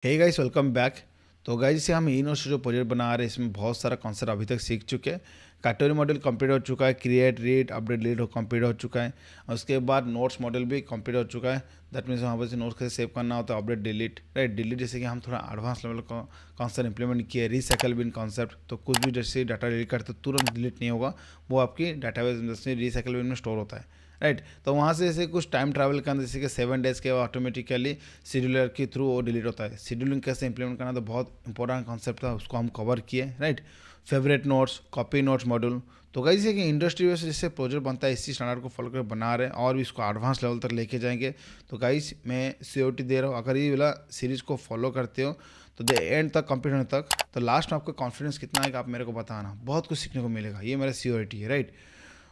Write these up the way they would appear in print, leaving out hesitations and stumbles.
हे guys welcome back. तो guys जैसे हम इनो से जो प्रोजेक्ट बना रहे हैं इसमें बहुत सारा कॉन्सेप्ट अभी तक सीख चुके हैं। कैटेगरी मॉडल कंप्लीट हो चुका है, create read update delete complete हो चुका है। और उसके बाद नोट्स मॉडल भी कंप्लीट हो चुका है। दैट मीन्स वहाँ पर से नोट्स कैसे सेव करना होता है, अपडेट डिलीट राइट। डिलीट जैसे कि हम थोड़ा एडवांस लेवल का कॉन्सेप्ट इंप्लीमेंट किए, रिसाइकल बिन कॉन्सेप्ट। तो कुछ भी जैसे डाटा डिलीट करते तुरंत डिलीट नहीं होगा, वो आपकी डाटाबेस में रिसाइकल बिन में स्टोर होता है राइट। तो वहाँ से जैसे कुछ टाइम ट्रैवल करना, जैसे कि 7 डेज़ के ऑटोमेटिकली शेड्यूलर के थ्रू वो डिलीट होता है। शेड्यूलिंग कैसे इंप्लीमेंट करना तो बहुत इंपॉर्टेंट कॉन्सेप्ट था, उसको हम कवर किए right. Favourite notes, copy notes module. तो गाइस ये कि इंडस्ट्री में जैसे प्रोजेक्ट बनता है इसी स्टैंडर्ड को फॉलो कर बना रहे हैं और भी इसको एडवांस लेवल तक लेके जाएंगे। तो गाइस मैं सीओटी दे रहा हूँ, अगर ये वाला सीरीज़ को फॉलो करते हो तो द एंड तक कंप्लीट होने तक, तो लास्ट में आपका कॉन्फिडेंस कितना है कि आप मेरे को बताना, बहुत कुछ सीखने को मिलेगा। ये मेरा सीओटी है राइट।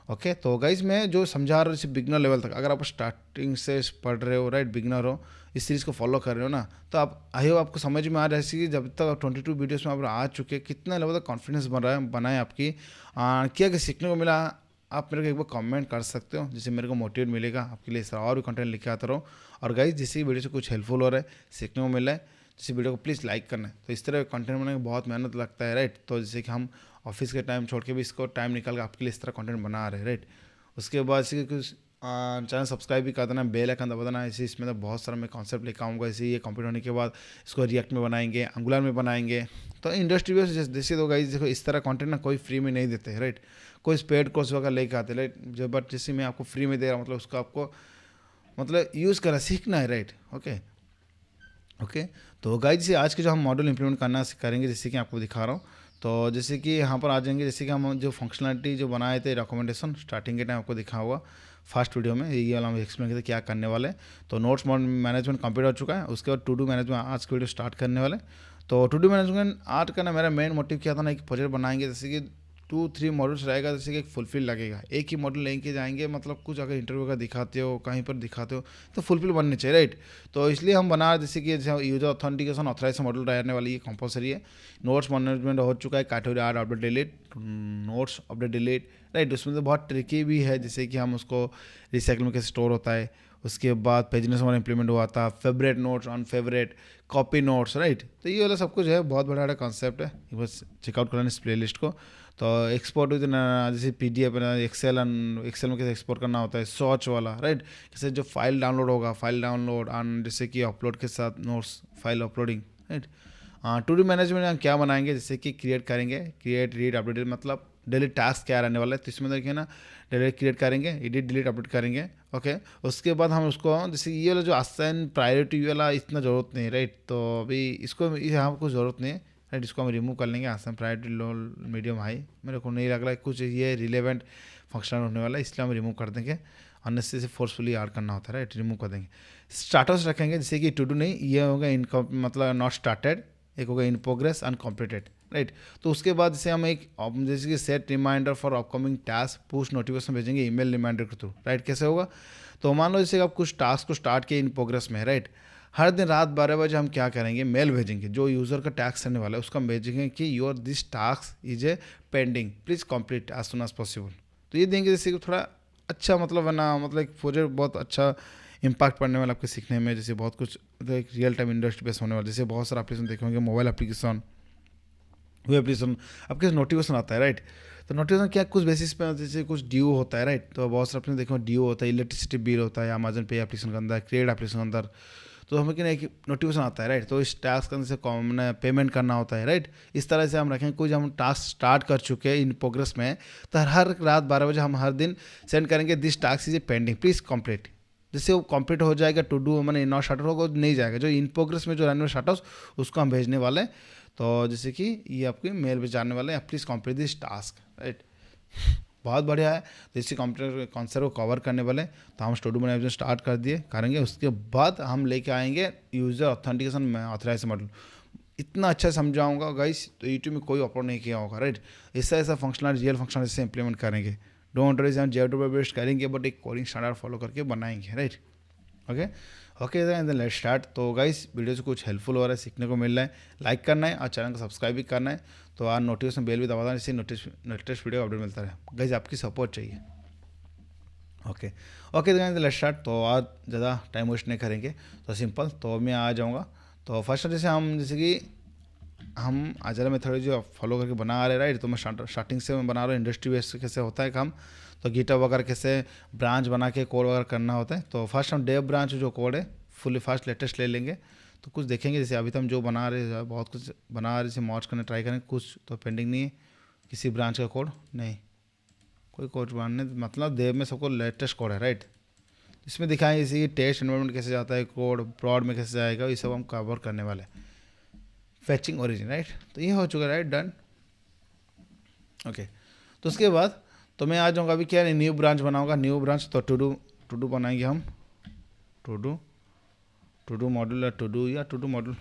ओके तो गाइज मैं जो समझा रहा हूँ जैसे बिगनर लेवल तक, अगर आप स्टार्टिंग से पढ़ रहे हो राइट, बिगनर हो, इस सीरीज़ को फॉलो कर रहे हो ना, तो आप आई हो आपको समझ में आ रहा है कि जब तक आप 22 वीडियोस में आप आ चुके, कितना लेवल तक कॉन्फिडेंस बन रहा है, बना है आपकी। क्या क्या सीखने को मिला, आप मेरे को एक बार कमेंट कर सकते हो, जिससे मेरे को मोटिवेट मिलेगा आपके लिए इस तरह और भी कंटेंट लेके आता रहो। और गाइज जिस वीडियो से कुछ हेल्पफुल हो रहा है, सीखने को मिल रहा है, जैसे वीडियो को प्लीज़ लाइक करना है। तो इस तरह कंटेंट बनाने में बहुत मेहनत लगता है राइट। तो जैसे कि हम ऑफिस के टाइम छोड़ के भी इसको टाइम निकाल के आपके लिए इस तरह कंटेंट बना रहे हैं राइट। उसके बाद से कुछ चैनल सब्सक्राइब भी कर देना, बेल आइकन दबा देना। ऐसे इसमें तो बहुत सारा मैं कॉन्सेप्ट लेकर आऊँगा। ऐसे ये कंप्लीट होने के बाद इसको रिएक्ट में बनाएंगे, एंगुलर में बनाएंगे। तो इंडस्ट्री में जैसे तो गाइस देखो इस तरह कंटेंट ना कोई फ्री में नहीं देते है राइट। कोई पेड कोर्स वगैरह लेके आते राइट, जो बट जैसे मैं आपको फ्री में दे रहा हूँ, मतलब उसको आपको मतलब यूज़ करा सीखना है राइट। Okay okay. तो गाइस जैसे आज के जो हम मॉडल इंप्लीमेंट करना करेंगे, जैसे कि आपको दिखा रहा हूँ। तो जैसे कि यहाँ पर आ जाएंगे, जैसे कि हम जो फंक्शनलिटी जो बनाए थे रिकमेंडेशन स्टार्टिंग के टाइम आपको दिखा हुआ फर्स्ट वीडियो में, ये वाला हम एक्सप्लेन किया क्या करने वाले। तो नोट्स मैनेजमेंट कंप्लीट हो चुका है। उसके बाद टू डू मैनेजमेंट आज की वीडियो स्टार्ट करने वाले। तो टू डू मैनेजमेंट आर्ट करना मेरा मेन मोटिव क्या था ना, एक प्रोजेक्ट बनाएंगे जैसे कि 2-3 मॉडल्स रहेगा, जैसे कि एक फुलफिल लगेगा। एक ही मॉडल लेके जाएंगे, मतलब कुछ अगर इंटरव्यू का दिखाते हो, कहीं पर दिखाते हो, तो फुलफिल बनने चाहिए राइट। तो इसलिए हम बना जैसे कि यूजर ऑथेंटिकेशन ऑथराइज मॉडल रहने वाली ये कंपलसरी है। नोट्स मैनेजमेंट हो चुका है, category R update delete, notes update delete right. उसमें तो बहुत ट्रिकी भी है, जैसे कि हम उसको रिसाइकल में कैसे स्टोर होता है। उसके बाद पेजनेस वाला इंप्लीमेंट हुआ था, favourite notes on favourite, copy notes right. तो ये वाला सब कुछ है, बहुत बड़ा बड़ा कॉन्सेप्ट है, बस चेकआउट करना इस प्ले को। तो एक्सपोर्ट विद जैसे PDF एक्सेल, एक्सेल में कैसे एक्सपोर्ट करना होता है, सर्च वाला राइट। जैसे जो फाइल डाउनलोड होगा, फाइल डाउनलोड एंड जैसे कि अपलोड के साथ notes file uploading right. To do management हम क्या बनाएंगे, जैसे कि क्रिएट करेंगे, क्रिएट रीड अपडेट, मतलब डेली टास्क क्या रहने वाला है। तो इसमें देखिए ना, डेली क्रिएट करेंगे, एडिट डिलीट अपडेट करेंगे। ओके उसके बाद हम उसको जैसे ये वाला जो असाइन प्रायोरिटी वाला इतना ज़रूरत नहीं राइट। तो अभी इसको यहाँ कुछ ज़रूरत नहीं है राइट। इसको हम रिमूव कर लेंगे, आसान प्रायोरिटी लो मीडियम हाई, मेरे को नहीं लग रहा है कुछ ये रिलेवेंट फंक्शनल होने वाला है, इसलिए हम रिमूव कर देंगे। अननेसेसरी फोर्सफुली ऐड करना होता है राइट, रिमूव कर देंगे। स्टार्टर्स रखेंगे, जैसे कि टू डू नहीं, ये होगा इन मतलब नॉट स्टार्टेड, एक होगा इन प्रोग्रेस अनकम्प्लीटेड राइट। तो उसके बाद जैसे हम एक जैसे कि set reminder for upcoming task, push notification भेजेंगे ईमेल रिमाइंडर के थ्रू राइट। कैसे होगा, तो मान लो जैसे आप कुछ टास्क को स्टार्ट किए इन प्रोग्रेस में राइट, हर दिन रात 12 बजे हम क्या करेंगे, मेल भेजेंगे जो यूज़र का टैक्स रहने वाला है, उसका हम भेजेंगे कि your this task is a pending, please complete as soon as possible. तो ये देंगे जैसे कि थोड़ा अच्छा, मतलब है ना, मतलब एक प्रोजेक्ट बहुत अच्छा इम्पैक्ट पड़ने वाला आपके सीखने में। जैसे बहुत कुछ मतलब एक रियल टाइम इंडस्ट्री बेस होने वाला, जैसे बहुत सारे एप्लीकेशन देखे होंगे, मोबाइल एप्लीकेशन, वेब एप्लीकेशन, आपके नोटिफिकेशन आता है राइट। तो नोटिफिकेशन क्या कुछ बेसिस पे, जैसे कुछ ड्यू होता है राइट। तो बहुत सारे अपने देखो ड्यू होता है, इलेक्ट्रिसिटी बिल होता है, अमेजन पे एप्लीकेशन के अंदर, क्रिएट एप्लीकेशन के अंदर। तो हमें क्या एक नोटिफिकेशन आता है राइट। तो इस टास्क के अंदर से कॉमन पेमेंट करना होता है राइट। इस तरह से हम रखें, कुछ हम टास्क स्टार्ट कर चुके हैं इन प्रोग्रेस में, तो हर रात 12 बजे हम हर दिन सेंड करेंगे this task is a pending please complete. जैसे वो कंप्लीट हो जाएगा, टू डू मैंने नॉट स्टार्ट होगा नहीं जाएगा, जो इन प्रोग्रेस में जो रन में स्टार्ट उसको हम भेजने वाले हैं। तो जैसे कि ये आपकी मेल पे जाने वाले हैं, please complete this task right. बहुत बढ़िया है। तो इसी कंप्यूटर कॉन्सेप्ट को कवर करने वाले, तो हम स्टूडियो मैनेजमेंट स्टार्ट कर दिए करेंगे। उसके बाद हम लेके आएंगे यूज़र ऑथेंटिकेशन में ऑथराइज मॉडल। इतना अच्छा समझाऊंगा गाइस, तो यूट्यूब में कोई अपलोड नहीं किया होगा राइट। ऐसा ऐसा फंक्शनल रियल फंक्शनल इससे इंप्लीमेंट करेंगे। डोंट वरी, हम जेव बेस्ड करेंगे, बट एक कोडिंग स्टैंडर्ड फॉलो करके बनाएंगे right. Okay okay then let's start. तो गाइस वीडियो से कुछ हेल्पफुल हो रहा है, सीखने को मिल रहा है, लाइक करना है और चैनल को सब्सक्राइब भी करना है। तो आज नोटिफिकेशन बेल भी दबा देना, इससे लेटेस्ट वीडियो अपडेट मिलता रहे। गाइस आपकी सपोर्ट चाहिए। Okay okay then let's start. तो आज ज़्यादा टाइम वेस्ट नहीं करेंगे, तो सिंपल तो मैं आ जाऊँगा। तो फर्स्ट जैसे हम जैसे कि हम आजरा मेथोडोलॉजी फॉलो करके बना रहे राइट। तो मैं स्टार्टिंग से मैं बना रहा हूँ इंडस्ट्री बेस कैसे होता है काम। तो गिटहब वगैरह कैसे ब्रांच बना के कोड वगैरह करना होता है। तो फर्स्ट हम डेव ब्रांच जो कोड है फुली फास्ट लेटेस्ट ले लेंगे। तो कुछ देखेंगे जैसे अभी तो हम जो बना रहे हैं बहुत कुछ बना रहे जैसे मॉर्च करने ट्राई करें, कुछ तो पेंडिंग नहीं है किसी ब्रांच का कोड नहीं, कोई कोड बनाने मतलब देव में सबको लेटेस्ट कोड है राइट। इसमें दिखाएंगे इसी टेस्ट एनवायरनमेंट कैसे जाता है कोड प्रॉड में कैसे जाएगा, ये सब हम कवर करने वाले हैं। फैचिंग ओरिजिन राइट, तो ये हो चुका है राइट डन। ओके तो उसके बाद तो मैं आ जाऊँगा अभी क्या है न्यू ब्रांच बनाऊँगा। न्यू ब्रांच तो टू डू बनाएंगे हम, टू डू मॉड्यूल या टू डू मॉड्यूल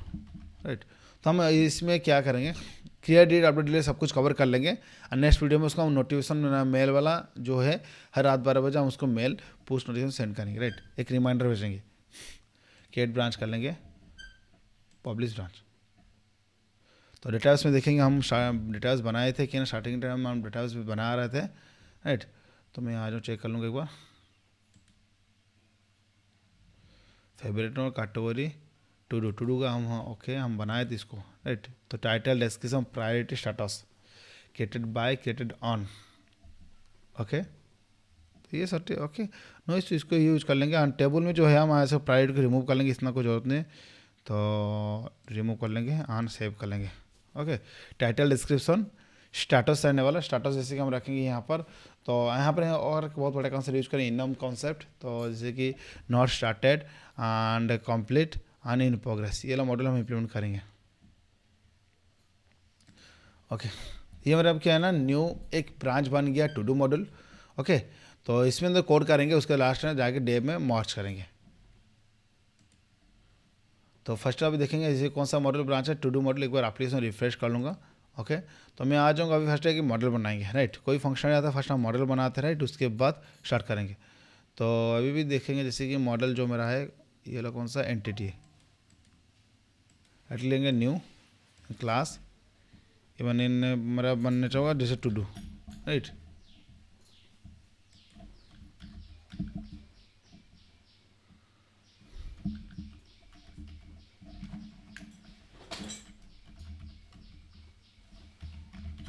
राइट। तो हम इसमें क्या करेंगे क्रिएट रीड अपडेट डिलीट सब कुछ कवर कर लेंगे। और नेक्स्ट वीडियो में उसका हम नोटिफिकेशन मेल वाला जो है हर रात 12 बजे हम उसको मेल पुश नोटिफिकेशन सेंड करेंगे राइट, एक रिमाइंडर भेजेंगे। क्रिएट ब्रांच कर लेंगे, पब्लिश ब्रांच। तो डेटाबेस में देखेंगे हम डेटाबेस बनाए थे कि ना, स्टार्टिंग टाइम में हम डेटाबेस भी बना रहे थे राइट। तो मैं आ जाऊँ चेक कर लूँगा एक बार फेवरेट और कैटेगरी टू डू का हम ओके हम बनाए थे इसको राइट। तो title description priority status created by created on okay. तो ये सब ओके नो इसको यूज कर लेंगे। और टेबल में जो है हम ऐसे प्रायोरिटी को रिमूव कर लेंगे, इतना कोई जरूरत नहीं तो रिमूव कर लेंगे ऑन सेव कर लेंगे ओके। टाइटल डिस्क्रिप्शन स्टेटस रहने वाला, स्टेटस जैसे कि हम रखेंगे यहाँ पर। तो यहाँ पर और बहुत बड़े कॉन्सेप्ट यूज करें इनम कॉन्सेप्ट, तो जैसे कि not started and complete and in progress, ये वाला मॉडल हम इम्प्लीमेंट करेंगे ओके। ये मेरा अब क्या है ना न्यू एक ब्रांच बन गया टू डू मॉडल ओके। तो इसमें अंदर कोड करेंगे, उसके लास्ट में जाके डेव में मर्ज करेंगे। तो फर्स्ट अभी देखेंगे जैसे कौन सा मॉडल ब्रांच है टू डू मॉडल, एक बार एप्लीकेशन रिफ्रेश कर लूँगा ओके। तो मैं आ जाऊँगा अभी फर्स्ट है कि मॉडल बनाएंगे राइट, कोई फंक्शन नहीं आता फर्स्ट हम मॉडल बनाते राइट, उसके बाद स्टार्ट करेंगे। तो अभी भी देखेंगे जैसे कि मॉडल जो मेरा है ये वाला कौन सा एंटिटी है, एंटिटी लेंगे न्यू क्लास इवन इन मेरा बनने चाहिए जैसे to do right.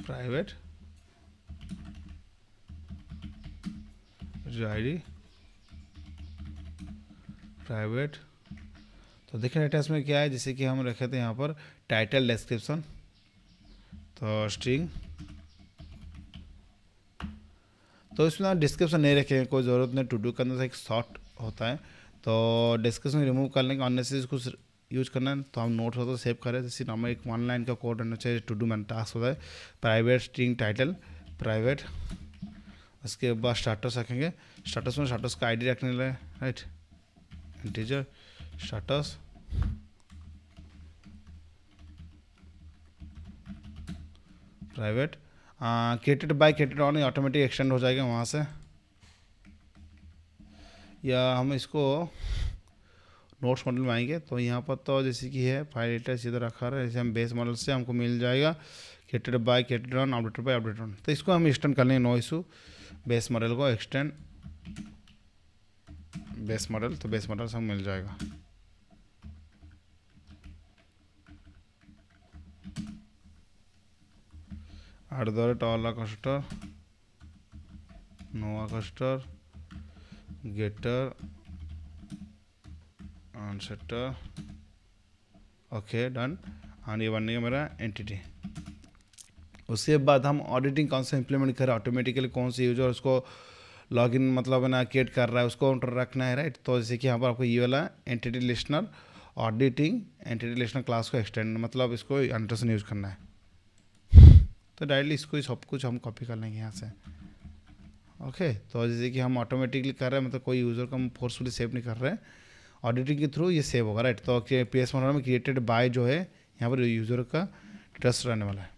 Private ID private. तो देखिए डेटा इसमें क्या है जैसे कि हम रखे थे यहाँ पर टाइटल डिस्क्रिप्शन, तो स्ट्रिंग, तो इसमें डिस्क्रिप्शन नहीं रखेंगे कोई ज़रूरत नहीं, टू डू के अंदर एक शॉर्ट होता है तो डिस्क्रिप्शन रिमूव कर लेंगे। अननेसेसरी कुछ यूज करना है तो हम नोट्स होता है सेव करें, जैसे नॉर्मल एक 1 लाइन का कोड रहना चाहिए। टू डू में टास्क होता है प्राइवेट स्ट्रिंग टाइटल प्राइवेट, उसके बाद स्टाटस रखेंगे। स्टाटस में स्टाटस का आईडी रखने लगे right, integer status private created by created on automatic extend हो जाएगा वहाँ से। या हम इसको नोट्स मॉडल में आएंगे तो यहाँ पर तो जैसे कि है फाइल डेटा सीधा रखा है, जैसे हम बेस मॉडल से हमको मिल जाएगा created by created on updated by updated on. तो इसको हम एक्सटेंड कर लेंगे नो इशू, बेस मॉडल को एक्सटेंड बेस मॉडल, तो बेस मॉडल से हम मिल जाएगा। $ऑल कस्टर नोवा constructor getter setter okay done. और ये बनने का मेरा एंटिटी। उसके बाद हम ऑडिटिंग कौन सा इंप्लीमेंट करें ऑटोमेटिकली, कौन से यूजर उसको लॉगिन मतलब है ना क्रिएट कर रहा है उसको रखना है राइट। तो जैसे कि यहाँ पर आपको ये वाला entity listener auditing entity listener class को एक्सटेंड मतलब इसको अंडरस्टैंड यूज़ करना है। तो डायरेक्टली इसको सब कुछ हम कॉपी कर लेंगे यहाँ से ओके। तो जैसे कि हम ऑटोमेटिकली कर रहे हैं मतलब कोई यूज़र को हम फोर्सफुली सेव नहीं कर रहे हैं, ऑडिटिंग के थ्रू ये सेव होगा राइट। तो पीएस मॉडल में क्रिएटेड बाय जो है यहाँ पर यूज़र का ट्रस्ट रहने वाला है,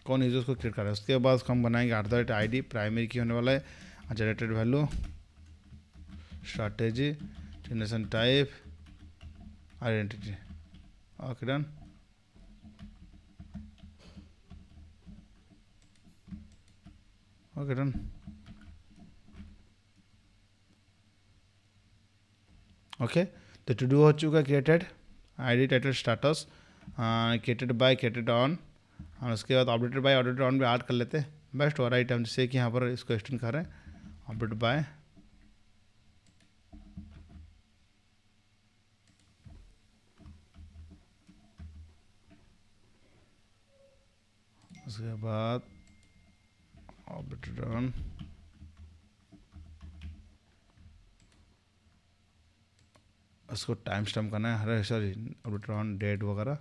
कौन यूज़र को क्रिएट कर रहा है। उसके बाद उसको हम बनाएंगे @id प्राइमरी की होने वाला है, generated value strategy generation type identity okay done. Okay done okay. तो टू डू हो चुका created, ID title status created by created on, और उसके बाद अपडेटेड बाय अपडेटेड ऑन भी ऐड कर लेते हैं, बेस्ट हो राइट। हम जैसे कि यहाँ पर इसको एक्सटेंड कर रहे हैं अपडेट बाय, उसके बाद अपडेटेड ऑन, उसको टाइम स्टैम्प करना है, सॉरी अपडेटेड ऑन डेट वगैरह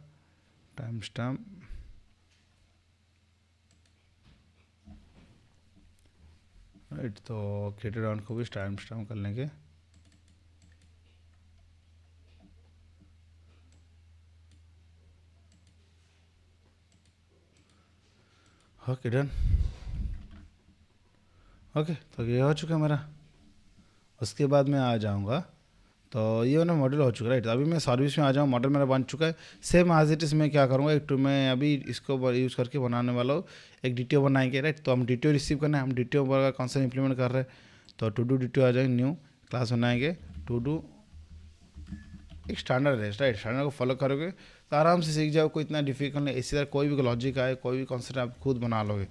टाइम स्टैम्प, राइट। तो क्रिएटेड ऑन को भी टाइम स्टैम्प कर लेंगे। ओके डन, ओके तो ये हो चुका है मेरा। उसके बाद मैं आ जाऊँगा, तो ये ना मॉडल हो चुका है राइट। अभी मैं सर्विस में आ जाऊँ, मॉडल मेरा बन चुका है। सेम एज इट इज़ मैं क्या करूँगा, एक तो मैं अभी इसको यूज़ करके बनाने वाला हूँ, एक डीटीओ बनाएंगे राइट। तो हम डीटीओ रिसीव करना है, हम डीटीओ का कॉन्सेप्ट इंप्लीमेंट कर रहे हैं। तो टू डू डीटीओ आ जाएंगे, न्यू क्लास बनाएंगे टू डू, एक स्टैंडर्ड है राइट। स्टैंडर्ड को फॉलो करोगे तो आराम से सीख जाओ, कोई इतना डिफिकल्ट नहीं। इसी तरह कोई भी लॉजिक आए, कोई भी कॉन्सेप्ट आप खुद बना लोगे।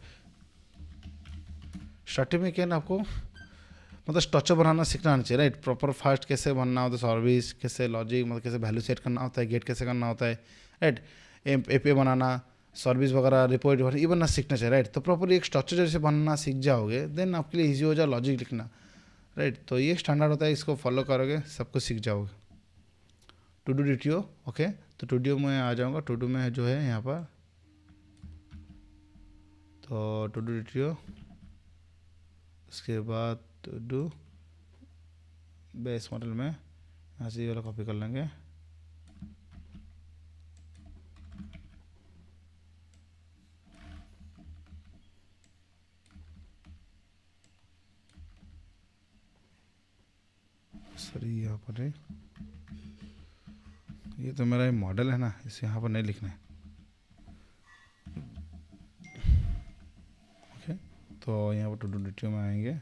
स्टार्टिंग में क्या ना आपको मतलब स्ट्रक्चर बनाना सीखना आना चाहिए राइट। प्रॉपर फास्ट कैसे बनना होता है, सर्विस कैसे, लॉजिक मतलब कैसे वैल्यू सेट करना होता है, गेट कैसे करना होता है राइट, एपीआई बनाना, सर्विस वगैरह, रिपोर्ट वगैरह ये बनना सीखना चाहिए राइट। तो प्रॉपर एक स्ट्रक्चर जैसे बनना सीख जाओगे, देन आपके लिए ईजी हो जाए लॉजिक लिखना राइट। तो ये स्टैंडर्ड होता है, इसको फॉलो करोगे सब कुछ सीख जाओगे। To do DTO, okay. तो टू डू में आ जाऊँगा, टू डू में जो है यहाँ पर, तो टू डू डीटीओ, उसके बाद टू डू बेस मॉडल में यहाँ से ये वाला कॉपी कर लेंगे, सॉरी यहाँ पर नहीं, ये तो मेरा मॉडल है ना, इसे यहाँ पर नहीं लिखना है। ओके तो यहाँ पर टू डू डीटीओ में आएंगे,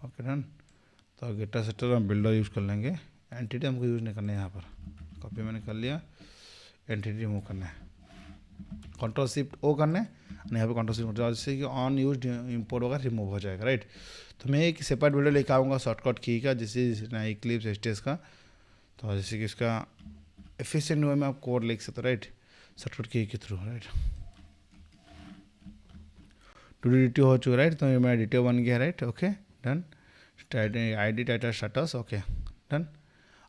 ओके डन। तो गेटा सेटर हम बिल्डर यूज़ कर लेंगे, एंटिटी हमको यूज़ नहीं करना है। यहाँ पर कॉपी मैंने कर लिया, एंटिटी रिमूव करना है, कंट्रोल शिफ्ट ओ करना है, यहाँ पे कंट्रोल शिफ्ट, जैसे कि ऑन यूज इंपोर्ट वगैरह रिमूव हो जाएगा राइट। तो मैं एक सेपरेट वीडियो लेकर आऊँगा शॉर्टकट की का, जैसे इक्लिप्स एचटीएस का। तो जैसे कि इसका एफिशिएंट वे में आप कोड लिख सकते हो राइट, शॉर्टकट की के through right. To D D हो चुका राइट, तो ये मेरा डी बन गया right, okay done. ID title status, okay done.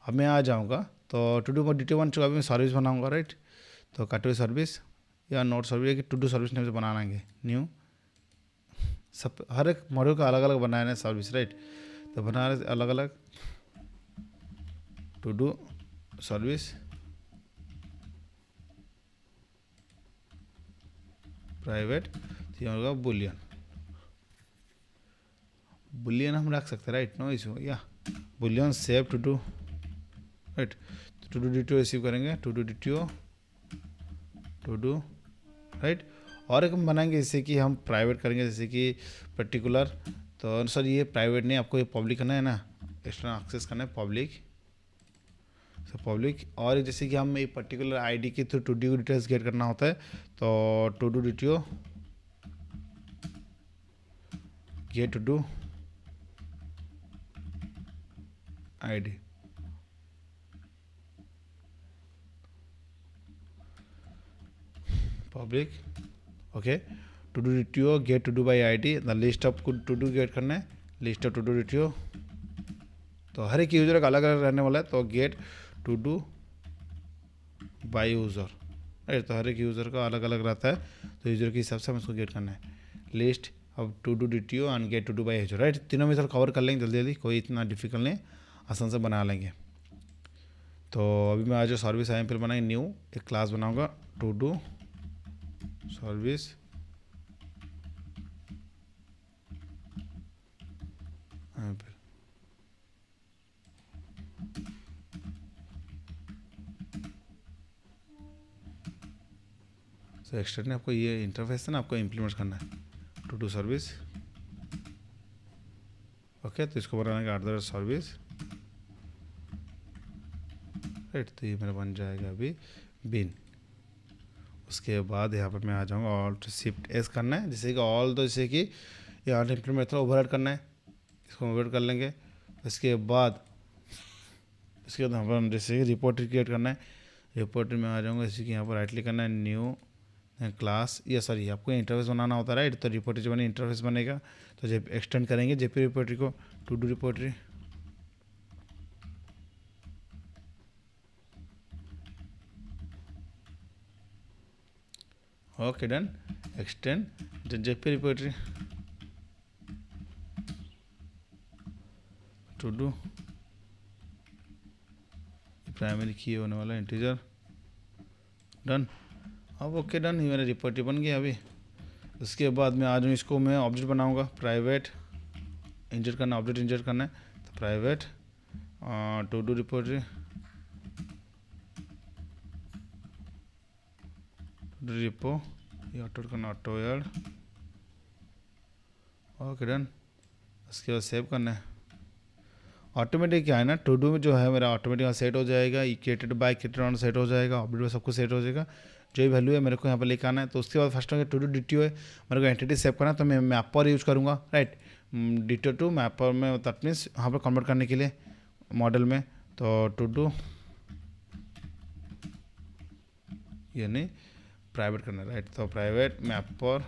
अब मैं आ जाऊँगा, तो टू डू डी बन चुका, अभी मैं सर्विस बनाऊँगा राइट। तो काटो सर्विस या note service, to do service name से बनाएंगे, न्यू, सब हर एक मॉड्यूल का अलग अलग बनाना है सर्विस राइट। तो बना रहे अलग अलग, टू डू सर्विस प्राइवेट, ये होगा बुलियन, बुलियन हम रख सकते हैं राइट, नो इशू, या boolean save to do right. To do DTO receive करेंगे, to do DTO to do right. और एक हम बनाएंगे जैसे कि हम प्राइवेट करेंगे, जैसे कि पर्टिकुलर, तो सर ये प्राइवेट नहीं, आपको ये पब्लिक करना है ना, एक्सटर्नल एक्सेस करना है पब्लिक, सो पब्लिक। और जैसे कि हम एक पर्टिकुलर आईडी के through to do details get करना होता है, तो to do DTO get to do ID, public, okay. To do DTO get to do by ID, the list of to do get करना है, list of to do DTO. तो हर एक user का अलग अलग रहने वाला है, तो get to do by user right. तो हर एक यूज़र का अलग अलग रहता है, तो यूज़र के हिसाब से हम उसको गेट करना है, लिस्ट अब to do DTO and get to do by user right. तीनों में सर कवर कर लेंगे जल्दी जल्दी, कोई इतना डिफिकल्ट नहीं, आसान से बना लेंगे। तो अभी मैं आज जो सर्विस आई फिर बनाएंगे, न्यू एक क्लास बनाऊंगा, to do service so extend आपको ये इंटरफेस है ना, आपको इम्प्लीमेंट करना है टू डू सर्विस। ओके, तो इसको बनाने का @ सर्विस, राइट। तो ये मेरा बन जाएगा अभी बिन। उसके बाद यहाँ पर मैं आ जाऊँगा, ऑल्ट शिफ्ट एस करना है, जैसे कि ऑल, तो जैसे कि यहाँ इम्प्लीमेंट मेथड ओवरराइड करना है, इसको ओवरराइड कर लेंगे। इसके बाद यहाँ पर जैसे कि रिपोर्ट क्रिएट करना है, रिपोर्ट में आ जाऊँगा, जैसे कि यहाँ पर राइट क्लिक करना है, न्यू क्लास, या सॉरी आपको इंटरफेस बनाना होता है, राइट। तो रिपोर्टरी जो बने इंटरफेस बनेगा, तो जब एक्सटेंड करेंगे जेपी रिपोर्टरी को, to do repository, okay done. Extend JP repository to do primary key होने वाला इंटीजर, डन। अब ओके डन, ये मेरा रिपोर्टरी बन गया अभी। उसके बाद मैं आ जाऊँ, इसको मैं ऑब्जेक्ट बनाऊंगा, प्राइवेट इंजर करना, ऑब्जेक्ट इंजर करना है, तो private to do repository, repo, ये ऑटो करना, ऑटो ऐड, ओके डन। उसके बाद सेव करना है। ऑटोमेटिक क्या है ना, टू डू में जो है मेरा ऑटोमेटिक सेट हो जाएगा, created by created on set हो जाएगा, ऑब्जेक्ट में सब कुछ सेट हो जाएगा, जो भी वैल्यू है मेरे को यहाँ पर लेकर आना है। तो उसके बाद फर्स्ट टू डू DTO है, मेरे को एंटिटी सेव करना है, तो मैं मैपर यूज़ करूँगा, राइट। DTO टू मैपर में, दैट मीन्स यहाँ पर कन्वर्ट करने के लिए मॉडल में, तो टू डू यानी प्राइवेट करना है, राइट। तो private mapper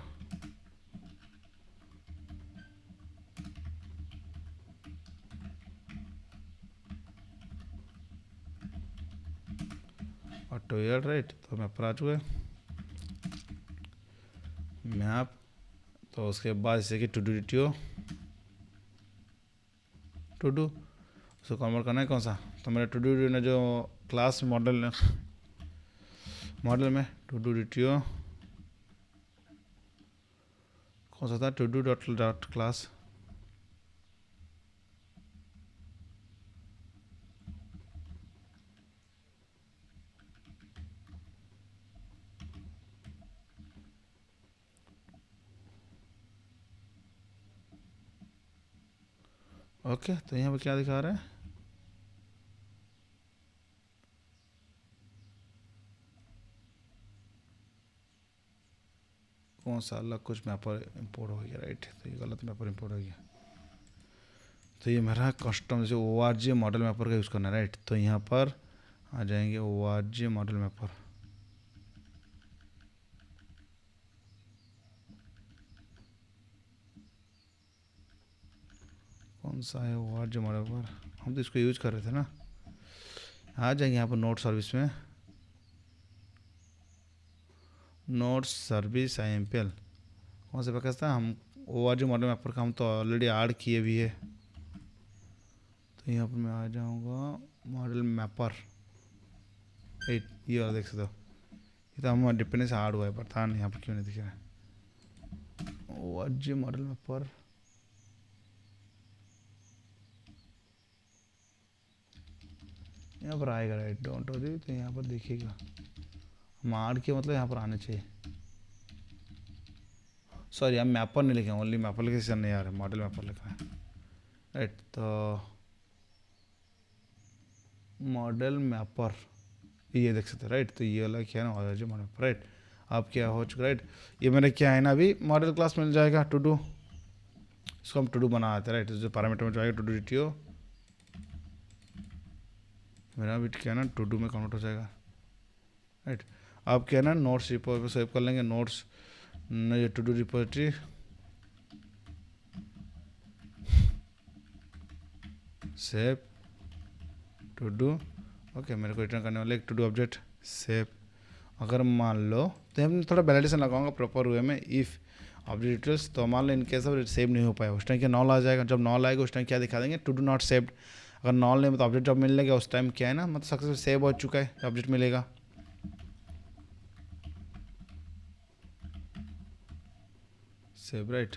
auto add, right. तो मैपर आ चुका है, मैप। तो उसके बाद जैसे कि to do DTO to do, उसको कन्वर्ट करना है कौन सा, तो मेरा टू डू ने जो क्लास मॉडल में टू डू DTO कौन सा था, to do dot class, okay. तो यहाँ पर क्या दिखा रहा है, कौन सा अलग कुछ मैपर इंपोर्ट हो गया, राइट। तो ये गलत मैपर इंपोर्ट हो गया। तो ये मेरा कस्टम जो ORG मॉडल मैपर का यूज़ करना है, राइट। तो यहाँ पर आ जाएंगे ORG मॉडल मैपर, कौन सा है ORG मॉडल मैपर, हम तो इसको यूज कर रहे थे ना। आ जाएंगे यहाँ पर नोट सर्विस में, नोट सर्विस IMPL, कौन से पैकेज था, हम ORG मॉडल मैपर का हम तो ऑलरेडी ऐड किए भी है। तो यहाँ पर मैं आ जाऊँगा मॉडल मैपर, राइट। ये वाला देख सकते हो, ये तो हम डिपेंडेंस ऐड हुआ है, पता नहीं यहाँ पर क्यों नहीं दिख रहा है। ORG मॉडल मैपर, यहाँ पर आएगा, राइट। डोंट वरी, तो यहाँ पर देखिएगा, मार के मतलब यहाँ पर आने चाहिए। सॉरी, हम मैपर नहीं लिखे, ओनली मैपर लिखे नहीं आ रहा है, मॉडल मैपर लिखा है, राइट। तो मॉडल मैपर ये देख सकते हैं, राइट। तो ये वाला क्या है ना, ORG मॉडल मैपर, राइट। अब क्या हो चुका, राइट। ये मेरा क्या है ना, अभी मॉडल क्लास मिल जाएगा टू डू, इसको हम टू डू बना आते हैं, राइट। जो पैरामीटर में जो आएगा टू डू DTO, मेरा बिट क्या है ना टू डू में कन्वर्ट हो जाएगा, राइट। अब क्या है ना, नोट्स रिपोर्ट पर सेव कर लेंगे, नोट्स ये to do repository, save to do, okay. मेरे को रिटर्न करने वाले एक टू डू ऑब्जेक्ट, सेव। अगर मान लो, तो हम थोड़ा वैलिडेशन लगाऊंगा प्रॉपर वे में, इफ़ ऑब्जेक्ट डिटेल्स, तो मान लो इन केस ऑफ सेव नहीं हो पाया, उस टाइम क्या नॉल आ जाएगा, जब नॉल आएगा उस टाइम क्या दिखा देंगे, टू डू नॉट सेव्ड। अगर नॉल नहीं, तो ऑब्जेक्ट जब मिलेगा उस टाइम क्या है ना, मतलब सक्सेसफुल सेव हो चुका है, ऑब्जेक्ट मिलेगा। Save, right,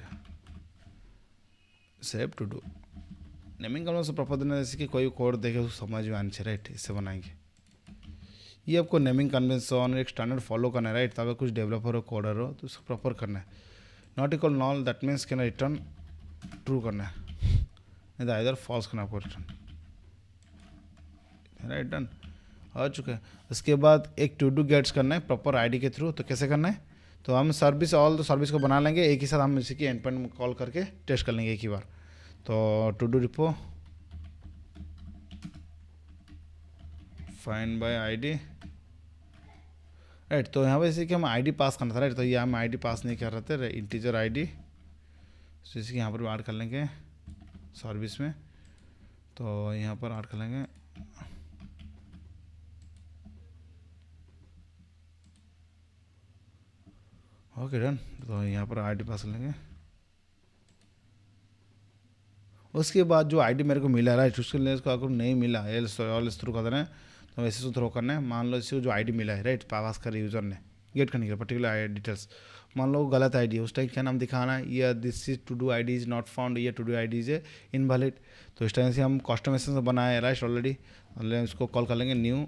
save to do, naming का प्रॉपर देना, जैसे कि कोई कोड देखे उसको समझ में आने चाहिए, राइट। इससे बनाएंगे, ये आपको नेमिंग कन्वेंशन एक स्टैंडर्ड फॉलो करना है, राइट। तो अगर कुछ डेवलपर हो कोडर हो तो उसको प्रॉपर करना है। Not equal knoll that means can return true करना है, नहीं तो इधर फॉल्स करना आपको रिटर्न, राइट। डन हो चुका है। उसके बाद एक टू डू गेट्स करना है प्रॉपर आईडी के थ्रू। तो कैसे करना है, तो हम सर्विस ऑल तो सर्विस को बना लेंगे एक ही साथ, हम इसी की एंड पॉइंट कॉल करके टेस्ट कर लेंगे एक ही बार। तो to do repo find by ID, right. तो यहाँ पे जैसे कि हम आईडी पास करना था, राइट। तो ये हम आईडी पास नहीं कर रहे थे, इंटीजर आईडी, तो जैसे कि यहाँ पर ऐड कर लेंगे सर्विस में। तो यहाँ पर ऐड कर लेंगे ओके डन। तो यहाँ पर आईडी पास कर लेंगे। उसके बाद जो आईडी मेरे को मिला, राइट, उसके लिए इसको अगर नहीं मिला एल्स थ्रू कर देना है। तो ऐसे से थ्रो करना है। मान लो इसको जो आईडी मिला है, राइट, पास कर यूज़र ने गेट करने के पर्टिकुलर आईडी डिटेल्स, मान लो गलत आईडी है, उस टाइम क्या नाम दिखाना है, या this is to do ID is not found, या to do ID is invalid. तो इस टाइम से हम कस्टमाइजेशन बनाए है, राइट, ऑलरेडी। इसको कॉल कर लेंगे new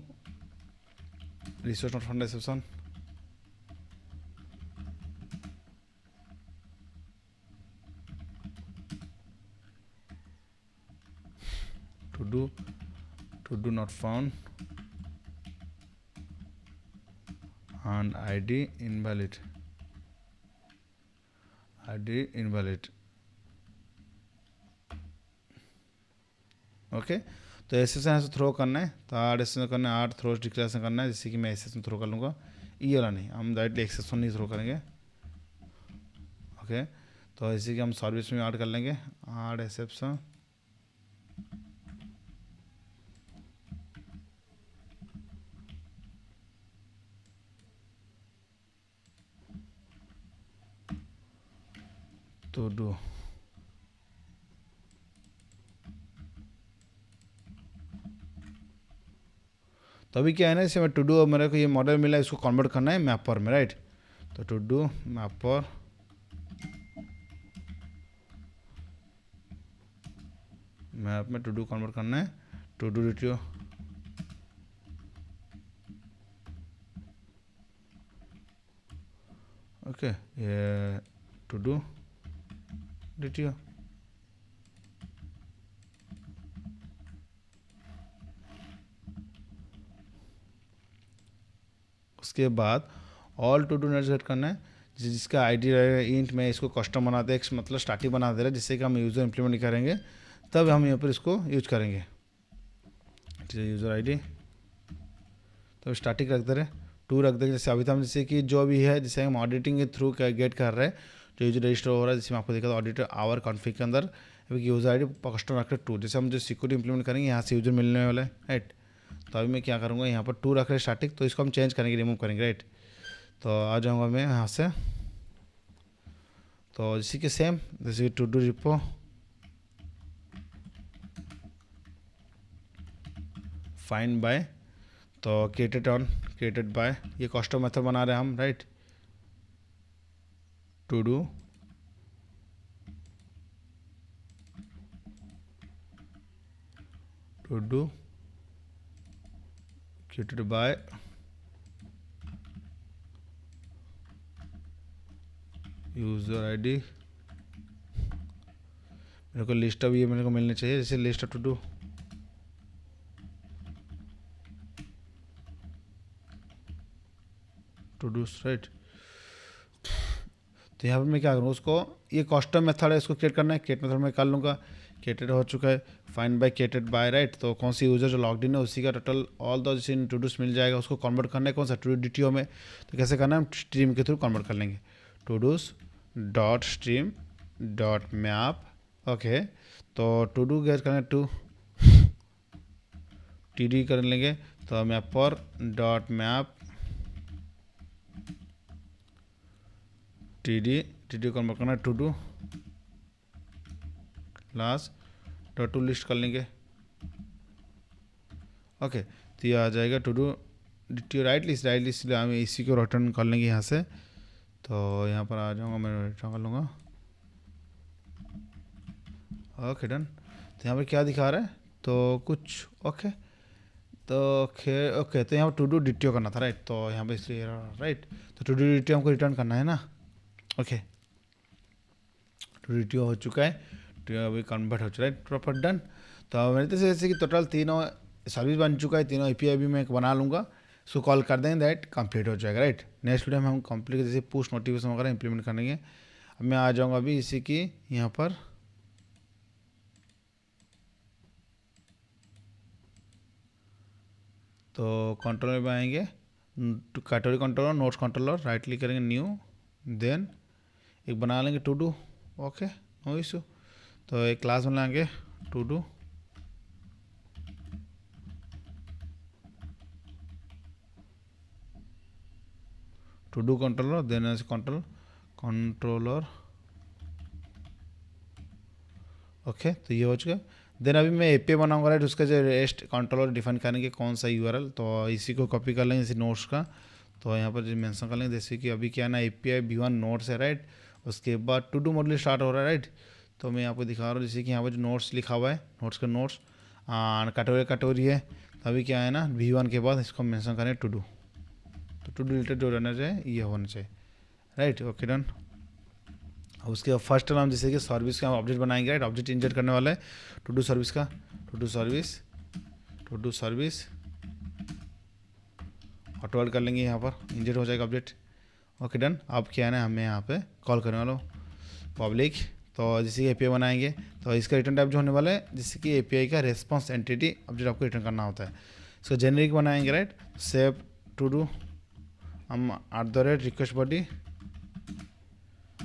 resource not found exception, to do not found and id invalid, okay. तो ऐसे से थ्रो करना है। तो 8 ऐसे करना है, 8 थ्रोज डिक्लेरेशन करना है, जैसे कि मैं ऐसे थ्रो कर लूँगा, ये वाला नहीं, हम डायरेक्टली एक्सेप्शन नहीं थ्रो करेंगे, ओके। तो ऐसे कि हम सर्विस में ऐड कर लेंगे 8 एक्सेप्शन, तो डू तो अभी क्या है ना, जैसे मैं टू डू मेरे को ये मॉडल मिला है, इसको कन्वर्ट करना है मैपर में, राइट। तो टू डू मैपर मैप में टू डू कन्वर्ट करना है, टू डू रिट्यो, ओके, ये टू डू रिट्यो, उसके बाद all to do net set करना है, जिसका आईडी रहेगा इंट में, इसको कस्टम बना दे, मतलब स्टार्टिंग बना दे रहा है, जिससे कि हम यूज़र इंप्लीमेंट करेंगे तब हम यहाँ पर इसको यूज करेंगे, ठीक है। यूज़र आईडी तो स्टार्टिंग रख दे रहे, टू रख देंगे। जैसे अभी तो हम जैसे कि जो भी है, जैसे हम ऑडिटिंग के थ्रू गेट कर रहे हैं, जो यूजर रजिस्टर हो रहा है, जैसे मैं आपको देखा था ऑडिटर आवर कॉन्फ़िग के अंदर यूज़र आईडी कस्टम रख रहे 2। जैसे हम जो सिक्योरिटी इंप्लीमेंट करेंगे यहाँ से यूज़र मिलने वाला है, राइट। तो अभी मैं क्या करूँगा, यहाँ पर 2 रख रहे स्टार्टिंग, तो इसको हम चेंज करेंगे, रिमूव करेंगे, राइट। तो आ जाऊँगा मैं यहाँ से, तो इसी के सेम जैसे to do repo find by, तो क्रिएटेड बाय, ये कस्टम मेथड बना रहे हैं हम, right. To do created by user ID, मेरे को लिस्ट अब ये मेरे को मिलनी चाहिए, जैसे लिस्ट टू डू राइट। तो यहाँ पर मैं क्या करूँगा, उसको ये कस्टम मेथड है, इसको क्रिएट करना है, क्रिएट मेथड में कर लूँगा, क्रिएटेड हो चुका है, find by created by, right. तो कौन सी यूज़र जो लॉग्ड इन है उसी का टोटल ऑल द जैसे टू डूस मिल जाएगा, उसको कन्वर्ट करना है कौन सा टू डीटीओ में। तो कैसे करना है, हम स्ट्रीम के थ्रू कन्वर्ट कर लेंगे, to dos dot stream dot map, okay. तो टू डू गेट करना है टू टी डी कर लेंगे, तो mapper dot map T D convert करना है to do last dot to list कर लेंगे, ओके। तो ये आ जाएगा to do D right list हम इसी को रिटर्न कर लेंगे यहाँ से। तो यहाँ पर आ जाऊँगा, मैं रिटर्न कर लूँगा, ओके डन। तो यहाँ पर क्या दिखा रहा है, तो कुछ ओके तो ओके, तो यहाँ पर टू डू डिटियो करना था राइट, तो यहाँ पे इसलिए राइट, तो टू डू डिटियो हमको रिटर्न करना है ना। ओके, टू डिटियो हो चुका है, तो अभी कन्वर्ट हो चुका है प्रॉपर डन। तो मेरे तो जैसे कि टोटल तीनों सर्विस बन चुका है, तीनों एपीआई भी मैं बना लूँगा, उसको कॉल कर देंगे, दैट कंप्लीट हो जाएगा राइट। नेक्स्ट वीडियो में हम कंप्लीट जैसे पुश नोटिफिकेशन वगैरह इंप्लीमेंट करेंगे। अब मैं आ जाऊँगा अभी इसी की यहाँ पर, तो कंट्रोलर में आएंगे, category controller, notes controller, right click करेंगे न्यू, देन एक बना लेंगे to do. Okay, no issue. तो एक क्लास बनाएंगे to do, to do controller, then ऐसे कंट्रोलर। ओके, तो ये हो चुका। देन अभी मैं एपीआई बनाऊंगा राइट, उसका जो रेस्ट कंट्रोलर डिफाइन करेंगे कौन सा यूआरएल, तो इसी को कॉपी कर लेंगे इसी नोट्स का, तो यहाँ पर जो मेंशन कर लेंगे जैसे कि अभी क्या ना एपीआई v1 नोट्स है राइट, उसके बाद टू डू मॉड्यूल स्टार्ट हो रहा है राइट। तो मैं यहाँ पर दिखा रहा हूँ जैसे कि यहाँ पर जो नोट्स लिखा हुआ है, नोट्स का नोट्स कैटेगरी है, तो अभी क्या है ना v1 के बाद इसको मेंशन करें टू डू, तो टू डू रिलेटेड जो रहना चाहिए ये होना चाहिए राइट। Okay done. उसके बाद फर्स्ट नाम जैसे कि सर्विस का हम ऑब्जेक्ट बनाएंगे राइट, ऑब्जेक्ट इंजर्ट करने वाला है टू डू सर्विस का, to do service auto add कर लेंगे, यहाँ पर इंजर्ट हो जाएगा ऑब्जेक्ट। Okay done. अब क्या है ना हमें यहाँ पे कॉल करने वाला पब्लिक, तो जैसे कि एपीआई बनाएंगे तो इसका रिटर्न टाइप जो होने वाला है जैसे कि एपीआई का रेस्पॉन्स एंटिटी ऑब्जेक्ट आपको रिटर्न करना होता है, इसको जेनरिक बनाएंगे राइट, सेव टू डू हम @request body।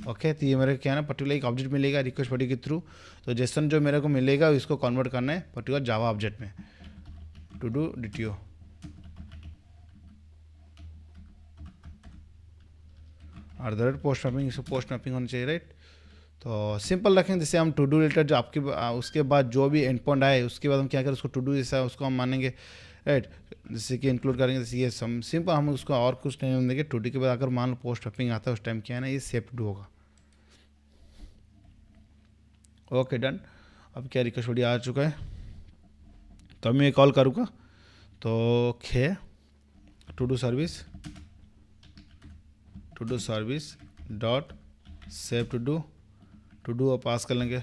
ओके, तो ये मेरे क्या है ना पर्टिकुलर एक ऑब्जेक्ट मिलेगा रिक्वेस्ट बॉडी के थ्रू, तो जेसन जो मेरे को मिलेगा इसको कन्वर्ट करना है पर्टिकुलर जावा ऑब्जेक्ट में, टू डू डिटियो पोस्ट मैपिंग, इसको पोस्ट मैपिंग होना चाहिए राइट। तो सिंपल रखेंगे, जैसे हम टू डू रिलेटेड जो आपके उसके बाद जो भी एंड पॉइंट आए उसके बाद हम क्या करें उसको टू डू जैसा उसको हम मानेंगे राइट, जैसे कि इंक्लूड करेंगे जैसे ये सिंपल हम उसको और कुछ नहीं देंगे। टू डू के बाद अगर मान लो पोस्ट मैपिंग आता है उस टाइम क्या है ना ये सेव टू डू होगा। Okay done. अब क्या रिक्वेस्ट बॉडी आ चुका है, तो मैं कॉल करूँगा, तो खे to do service dot save to do और पास कर लेंगे।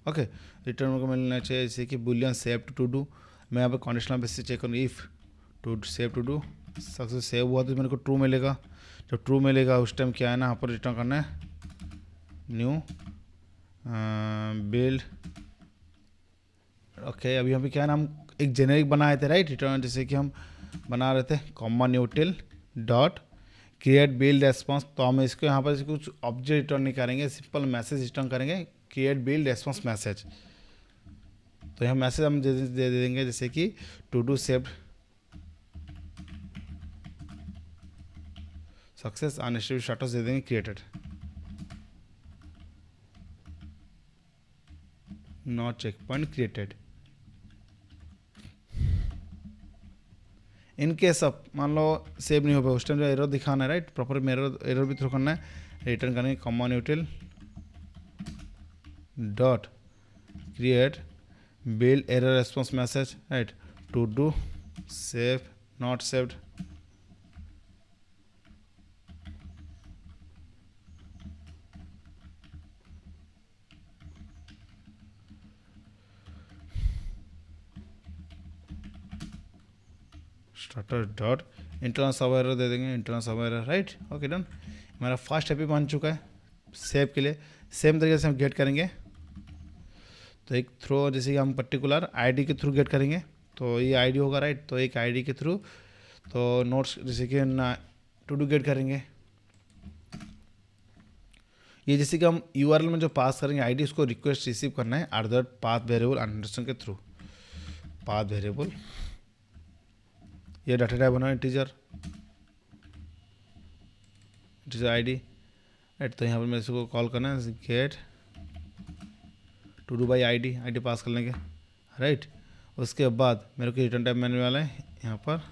ओके, रिटर्न को मिलना चाहिए जैसे कि बुलियन सेव टू डू, मैं यहाँ पे कंडीशनल बेसिस चेक करूँ, if to save to do success save हुआ तो मेरे को ट्रू मिलेगा, जब ट्रू मिलेगा उस टाइम क्या है ना यहाँ पर रिटर्न करना है न्यू बिल्ड। ओके, अभी यहाँ पे क्या है ना हम एक जेनेरिक बनाए थे राइट रिटर्न, जैसे कि हम बना रहे थे common util dot create build response, तो हम इसको यहाँ पर कुछ ऑब्जेक्ट रिटर्न नहीं करेंगे, सिंपल मैसेज रिटर्न करेंगे क्रिएट बिल्ड रेस्पॉन्स मैसेज। तो यहाँ मैसेज हम दे देंगे जैसे कि to do saved success unstable status दे देंगे created, not check point created. In case अब मान लो सेव नहीं हो पाया उस टाइम जो एरर दिखाना है राइट, प्रॉपर में एरर भी थ्रो करना है, रिटर्न करेंगे common util dot create build error response message right, to do save not saved. Starter dot internal server error दे देंगे, internal server error right. Okay done. हमारा फर्स्ट एपी बन चुका है सेव के लिए। सेम तरीके से हम गेट करेंगे, तो एक थ्रो जैसे कि हम पर्टिकुलर आईडी के थ्रू गेट करेंगे, तो ये आईडी होगा राइट, तो एक आईडी के थ्रू तो नोट्स जैसे कि टू डू गेट करेंगे, ये जैसे कि हम यूआरएल में जो पास करेंगे आईडी उसको रिक्वेस्ट रिसीव करना है @path वेरिएबल अंडरस्टैंड के थ्रू, पाथ वेरिएबल ये डाटा टाइप बना इंटीजर आईडी राइट, तो यहाँ पर मेरे इसको कॉल करना है get to do by ID pass कर लेंगे राइट। उसके बाद मेरे को रिटर्न टाइप मिलने वाला है यहाँ पर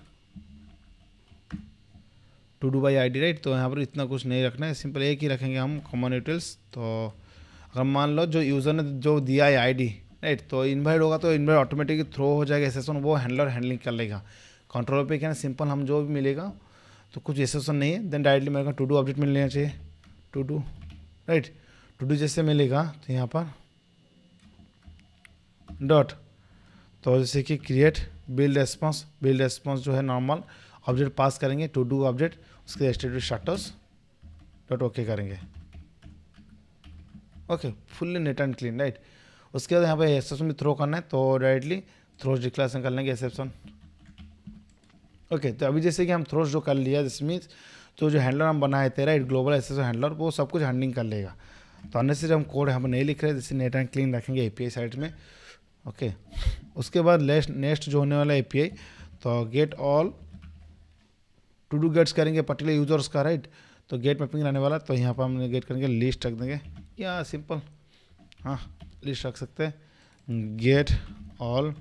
to do by ID right, तो यहाँ पर इतना कुछ नहीं रखना है, सिंपल एक ही रखेंगे हम कॉमन यूटिल्स। तो अगर मान लो जो यूज़र ने जो दिया है आईडी राइट। तो इनवाइट होगा तो इनवाइट ऑटोमेटिकली थ्रो हो जाएगा एसेसन, वो हैंडलर हैंडलिंग कर लेगा। कंट्रोलर पे क्या है सिंपल, हम जो भी मिलेगा तो कुछ एसेसन नहीं है, देन डायरेक्टली मेरे को टू डू अपडेट मिल लेना चाहिए, to do, right. To do जैसे मिलेगा तो यहाँ पर डॉट, तो जैसे कि क्रिएट बिल्ड रेस्पॉन्स जो है नॉर्मल ऑब्जेक्ट पास करेंगे, टू डू ऑब्जेक्ट, उसके स्टेटस स्टाटस डॉट ओके करेंगे, okay, fully net and clean, right. उसके बाद यहाँ पे एक्सेप्शन भी थ्रो करना है तो डायरेक्टली थ्रोज डिक्लेरेशन कर लेंगे एक्सेप्शन, ओके। तो अभी जैसे कि हम थ्रोज जो कर लिया, दिस मीन्स तो जो हैंडलर हम बनाए थे, राइट, ग्लोबल एक्सेप्शन हैंडलर, वो सब कुछ हैंडलिंग कर लेगा। तो अननेसेसरी हम कोड यहाँ पर नहीं लिख रहे, जैसे नेट एंड क्लीन रखेंगे एपीआई साइड में, ओके। उसके बाद नेक्स्ट जो होने वाला एपीआई, तो get all to do gets करेंगे पर्टिकुलर यूजर्स का, राइट। तो गेट मैपिंग रहने वाला, तो यहाँ पर हम गेट करेंगे लिस्ट रख देंगे, या सिंपल हाँ लिस्ट रख सकते हैं, get all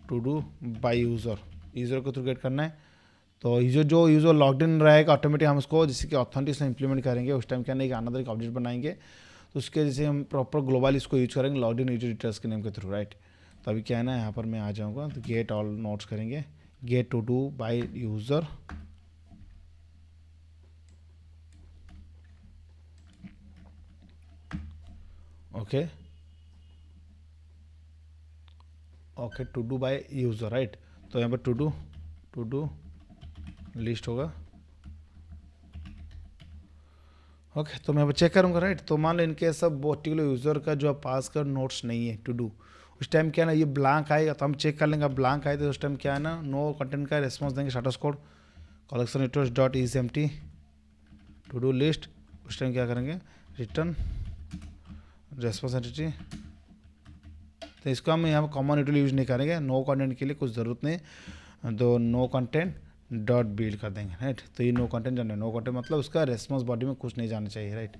to do by user को थ्रू गेट करना है। तो जो यूज़र लॉग्ड इन रहेगा ऑटोमेटिक हम उसको जैसे कि ऑथेंटिक से इंप्लीमेंट करेंगे, उस टाइम क्या नहीं कि अनदर एक ऑब्जेक्ट बनाएंगे, तो उसके जैसे हम प्रॉपर ग्लोबल इसको यूज करेंगे लॉग्ड इन यूजर डिटेल्स के नेम के थ्रू, राइट। तो अभी क्या है ना, यहाँ पर मैं आ जाऊँगा तो गेट ऑल नोट्स करेंगे, get to do by user, okay okay, to do by user, right. तो यहाँ पर टू डू लिस्ट होगा, ओके। तो मैं अब चेक करूँगा, राइट। तो मान लो इनके सब पर्टिकुलर यूज़र का जो पास कर नोट्स नहीं है टू डू, उस टाइम क्या है ना ये ब्लैंक आएगा, तो हम चेक कर लेंगे, ब्लैंक आए तो उस टाइम क्या है ना नो कंटेंट का रिस्पॉन्स देंगे, status code collection interest dot is empty to do list, उस टाइम क्या करेंगे रिटर्न रेस्पॉन्स एंटिटी। तो इसको हम यहाँ पर कॉमन यूटिल यूज नहीं करेंगे, नो कंटेंट के लिए कुछ ज़रूरत नहीं, तो नो कंटेंट डॉट बिल्ड कर देंगे, राइट। तो ये नो कंटेंट जाने, नो कंटेंट मतलब उसका रेस्पॉन्स बॉडी में कुछ नहीं जाना चाहिए, राइट।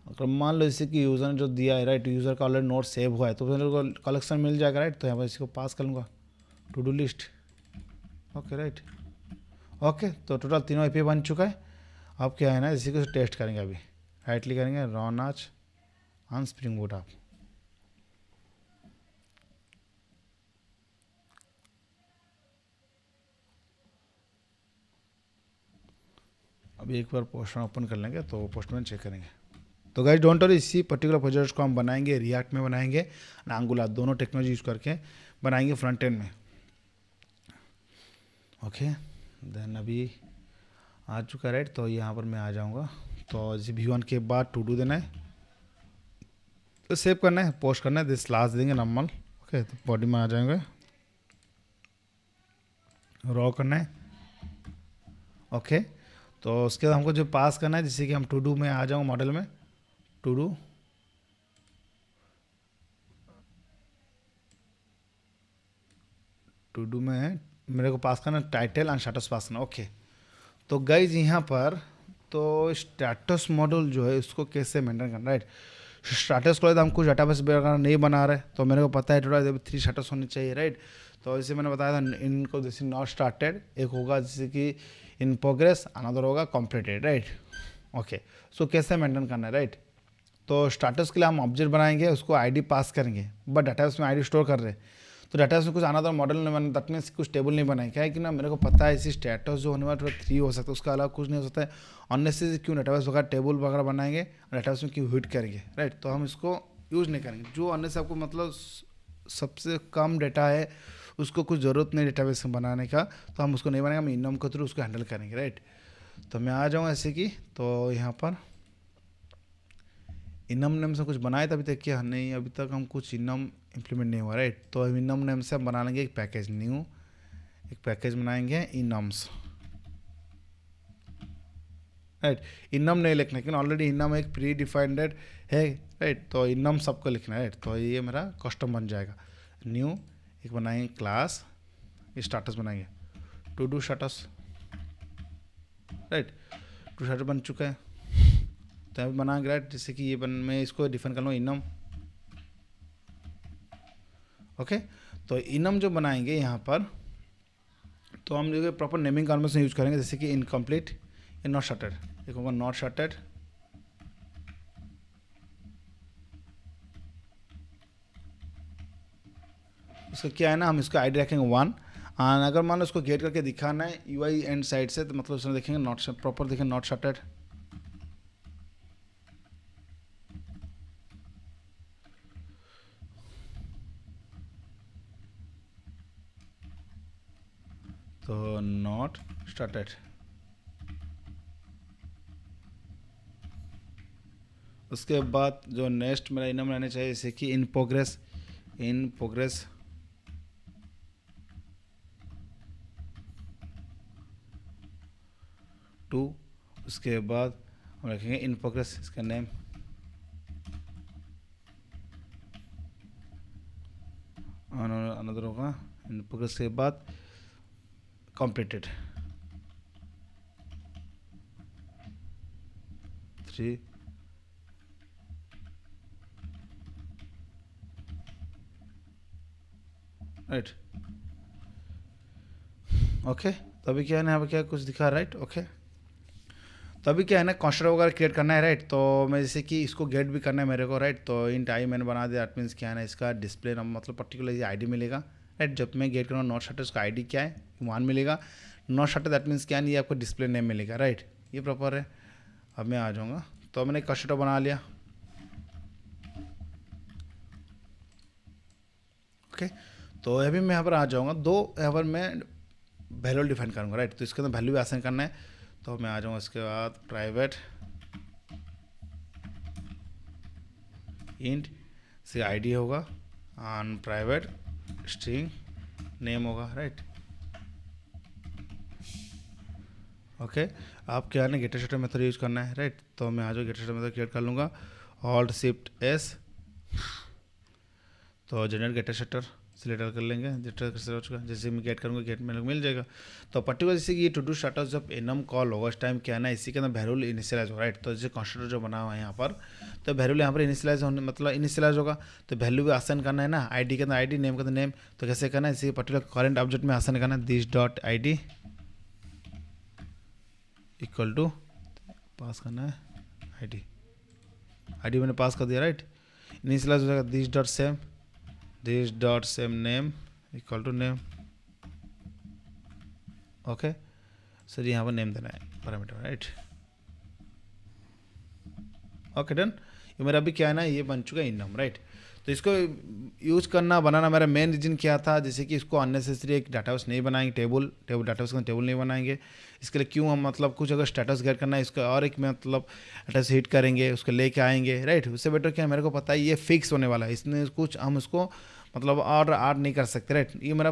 अगर मान लो जैसे कि यूज़र ने जो दिया है, राइट, यूज़र का ऑलरेडी नोट सेव हुआ है तो मेरे को कलेक्शन मिल जाएगा, राइट। तो यहाँ पर इसको पास कर लूँगा to do list, okay, right, okay. तो टोटल तीनों एपीआई बन चुका है। अब क्या है ना इसी को टेस्ट करेंगे, अभी राइटली करेंगे रन आज ऑन स्प्रिंग बूट आप, अभी एक बार पोस्टमैन ओपन कर लेंगे तो पोस्टमैन चेक करेंगे। तो गाइस डोंट वरी, इसी पर्टिकुलर प्रोजेक्ट को हम बनाएंगे रिएक्ट में बनाएंगे ना एंगुलर, दोनों टेक्नोलॉजी यूज़ करके बनाएंगे फ्रंट एंड में, ओके। देन अभी आ चुका है, राइट। तो यहाँ पर मैं आ जाऊँगा, तो जैसे V1 के बाद टू डू देना है, तो सेव करना है, पोस्ट करना है, दिस लास्ट देंगे नॉर्मल, ओके। तो बॉडी में आ जाएंगे, रॉ करना है, ओके। तो उसके बाद हमको जो पास करना है, जैसे कि हम टू डू में आ जाऊँ मॉडल में, टू डू में मेरे को पास करना टाइटल एंड स्टेटस पास करना, ओके। तो गाइज यहाँ पर तो स्टेटस मॉडल जो है उसको कैसे मेंटेन करना, राइट। स्टेटस को हम कुछ डाटाबेस वगैरह नहीं बना रहे, तो मेरे को पता है टोटल 3 स्टेटस होने चाहिए, राइट। तो जैसे मैंने बताया था इनको, जैसे नॉट स्टार्टेड एक होगा, जैसे कि इन प्रोग्रेस, अनदर होगा कंप्लीटेड, राइट, ओके। सो कैसे मेंटेन करना है, राइट। तो स्टेटस के लिए हम ऑब्जेक्ट बनाएंगे, उसको आईडी पास करेंगे, बट डाटाबेस में आईडी स्टोर कर रहे हैं, तो डाटाबेस में कुछ अनदर मॉडल नहीं बना, दैट मीन्स कुछ टेबल नहीं बनाए, क्या है कि ना मेरे को पता है इसी स्टेटस जो होने वाला थोड़ा 3 हो सकता है, उसका अलावा कुछ नहीं हो सकता है। अननेसेसरी क्यों डाटाबेस वगैरह टेबल वगैरह बनाएंगे, डाटाबेस में क्यों हिट करेंगे, राइट। तो हम इसको यूज़ नहीं करेंगे, जो अननेसेसरी आपको मतलब सबसे कम डाटा है उसको कुछ ज़रूरत नहीं डेटाबेस बनाने का, तो हम उसको नहीं बनाएंगे, हम इनम के थ्रू उसको हैंडल करेंगे, राइट। तो मैं आ जाऊँ ऐसे कि, तो यहाँ पर इनम नेम से कुछ बनाए तभी तक क्या नहीं, अभी तक हम कुछ इनम इम्प्लीमेंट नहीं हुआ, राइट। तो इनम नेम से हम बना लेंगे एक पैकेज, न्यू एक पैकेज बनाएंगे इनम्स, राइट। इनम नहीं लिखना लेकिन ऑलरेडी इनम एक प्री डिफाइंड है, राइट। तो इनम सबको लिखना है, राइट। तो ये मेरा कस्टम बन जाएगा, न्यू एक बनाएंगे क्लास, स्टाटस बनाएंगे to do status, right. To status बन चुका है, तो यहाँ बनाएंगे, राइट। जैसे कि ये मैं इसको डिफाइन कर लूँ इनम, ओके। तो इनम जो बनाएंगे यहाँ पर, तो हम जो प्रॉपर नेमिंग कन्वेंशन यूज करेंगे, जैसे कि इनकम्प्लीट या नॉट स्टार्टेड, एक होगा नॉट स्टार्टेड, उसका क्या है ना, हम इसको आईडी रखेंगे 1। और अगर मान लो उसको गेट करके दिखाना है यूआई एंड साइड से, तो मतलब उसमें देखेंगे नॉट प्रॉपर, देखेंगे नॉट शार्टेड। तो नॉट स्टार्टेड। उसके बाद जो नेक्स्ट मेरा इनम रहना चाहिए जैसे कि in progress, in progress. To, उसके बाद हम रखेंगे इन प्रोग्रेस, इसका नेम अनदर होगा। इन प्रोग्रेस के बाद कंप्लीटेड 3। Right, okay. तो अभी क्या है ना, यहाँ पे क्या कुछ दिखा, राइट, ओके। तो अभी क्या है ना, कॉन्स्टेंट वगैरह क्रिएट करना है, राइट। तो मैं जैसे कि इसको गेट भी करना है मेरे को, राइट। तो इंट आई मैंने बना दिया, दैट मीन्स क्या है ना, इसका डिस्प्ले मतलब पर्टिकुलर ये आईडी मिलेगा, राइट। जब मैं गेट करूँगा नॉट शार्टेड, उसका आईडी क्या है 1 मिलेगा। नॉट शार्टेड दैट मीन्स क्या है, ये आपको डिस्प्ले नेम मिलेगा, राइट। ये प्रॉपर है। अब मैं आ जाऊँगा, तो मैंने कॉन्स्टेंट बना लिया, ओके। तो अभी मैं यहाँ पर आ जाऊँगा, यहाँ पर मैं वैल्यू डिफाइन करूँगा, राइट। तो इसके अंदर वैल्यू भी आसान करना है। तो मैं आ जाऊँगा, इसके बाद प्राइवेट इंट से आईडी होगा, ऑन प्राइवेट स्ट्रिंग नेम होगा, राइट, ओके। आप क्या है ना, गेटर शटर मेथड यूज करना है, राइट। तो मैं आ जाऊँ, गेटर शटर मेथड क्रिएट कर लूँगा, ऑल्ट शिफ्ट एस। तो जनरेट गेटर शटर सिलेक्ट कर लेंगे, जैसे मैं गेट करूँगा गेट में मिल जाएगा। तो पर्टिकुलर जैसे कि ये टू डू स्टार्टर्स जब एनम कॉल होगा उस टाइम क्या है ना, इसी के अंदर वैल्यू इनिशियलाइज होगा, राइट। तो जैसे कॉन्स्टेंट जो बना हुआ है यहाँ पर, तो वैल्यू यहाँ पर इनिशियलाइज होने मतलब इनिशियलाइज होगा। तो वैल्यू भी आसान करना है ना, आईडी के अंदर आईडी, नेम के अंदर नेम। तो कैसे करना है, इसी पर्टिकुलर करंट ऑब्जेक्ट में आसान करना है, this dot I D equal to pass करना है आईडी, आईडी मैंने पास कर दिया, राइट। इनिशियलाइज हो जाएगा this dot same name equal to name, okay. Sir यहाँ पर नेम देना है पैरामीटर, राइट, ओके डन। ये मेरा अभी क्या है ना, ये बन चुका है इनम, राइट। तो इसको यूज़ करना बनाना मेरा मेन रीजन क्या था, जैसे कि इसको अननेसेसरी एक डाटाबेस नहीं बनाएंगे, टेबल डाटाबेस का टेबल नहीं बनाएंगे। इसके लिए क्यों हम मतलब कुछ अगर स्टेटस गेट करना है इसका, और एक मतलब एड्रेस हिट करेंगे, उसको लेके आएंगे, राइट। उससे बेटर क्या, मेरे को पता है ये फिक्स होने वाला है, इसने कुछ हम उसको मतलब और आड नहीं कर सकते, राइट। ये मेरा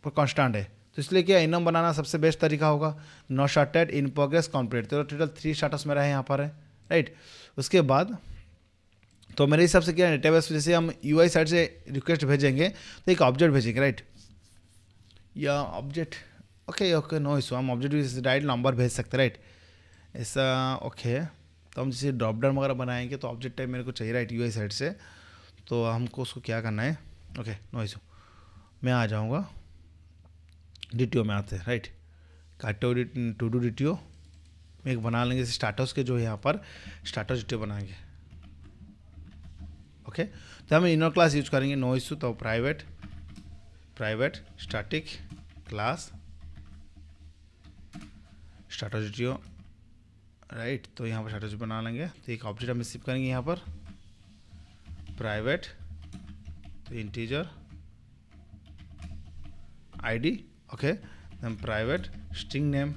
कॉन्स्टेंट है। तो इसलिए क्या, इनम बनाना सबसे बेस्ट तरीका होगा, नॉट शार्टेड इन प्रोग्रेस कंप्लीट। तो टोटल 3 स्टेटस मेरा है यहाँ पर है, राइट। उसके बाद तो मेरे हिसाब से क्या है, डेटाबेस जैसे हम यूआई साइड से रिक्वेस्ट भेजेंगे तो एक ऑब्जेक्ट भेजेंगे, राइट, या object, okay okay, no issue. हम ऑब्जेक्ट भी डायरेक्ट नंबर भेज सकते हैं, राइट, ऐसा, ओके। तो हम जैसे ड्रॉप डाउन वगैरह बनाएंगे तो ऑब्जेक्ट टाइप मेरे को चाहिए, राइट, यूआई साइड से। तो हमको उसको क्या करना है, ओके, नो इशू। मैं आ जाऊँगा डीटीओ में आते हैं, राइट, काटो टू डू डीटीओ में एक बना लेंगे, जैसे स्टार्टर्स के जो है यहाँ पर स्टार्टर्स डीटीओ बनाएंगे, ओके। तो हम इनर क्लास यूज करेंगे, नो इशू। तो private static class starters, right. तो यहाँ पर स्टार्टर्स बना लेंगे। तो एक ऑब्जेक्ट हम रिसीव करेंगे यहाँ पर प्राइवेट, तो इंटीजर आईडी, ओके। हम प्राइवेट स्ट्रिंग नेम,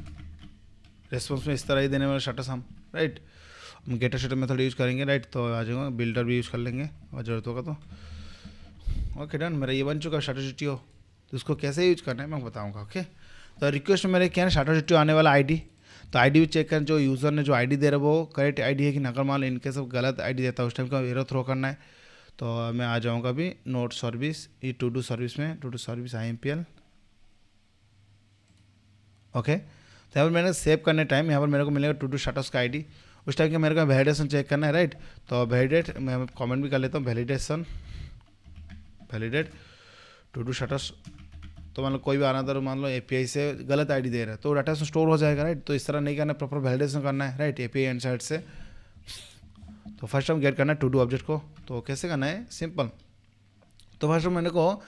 रेस्पॉन्स में इस तरह ही देने वाले स्टार्टर्स हम, राइट। हम गेटर शटर मेथड यूज़ करेंगे, राइट। तो आ जाऊँगा, बिल्डर भी यूज़ कर लेंगे और ज़रूरत होगा तो, ओके डन। मेरा ये बन चुका है स्टार्टर जीटीओ। तो उसको कैसे यूज करना है मैं बताऊँगा, ओके। तो रिक्वेस्ट में मेरे क्या है, स्टार्टर जीटीओ आने वाला आईडी, तो आईडी भी चेक करें, जो यूज़र ने जो आईडी दे रहा है वो करेक्ट आईडी है कि नकल मान इनके सब गलत आईडी देता है उस टाइम का एरर थ्रो करना है। तो मैं आ जाऊँगा अभी नोट सर्विस, ये टू डू सर्विस में, to do service IMPL, okay. तो यहाँ पर मैंने सेव करने टाइम यहाँ पर मेरे को मिलेगा टू डू स्टार्टर्स का आईडी, उस टाइम का मेरे को वैलिडेशन चेक करना है, राइट। तो वैलिडेट मैं कमेंट भी कर लेता हूँ, वैलिडेट टू डू स्टार्टर्स। तो मान लो कोई भी अनदर मान लो API से गलत आईडी दे रहा है तो डाटा स्टोर हो जाएगा, राइट। तो इस तरह नहीं करना है, प्रॉपर वैलिडेशन करना है, राइट, API एंड साइड से। तो फर्स्ट हम गेट करना है टू डू ऑब्जेक्ट को। तो कैसे करना है, सिंपल। तो फर्स्ट मैंने को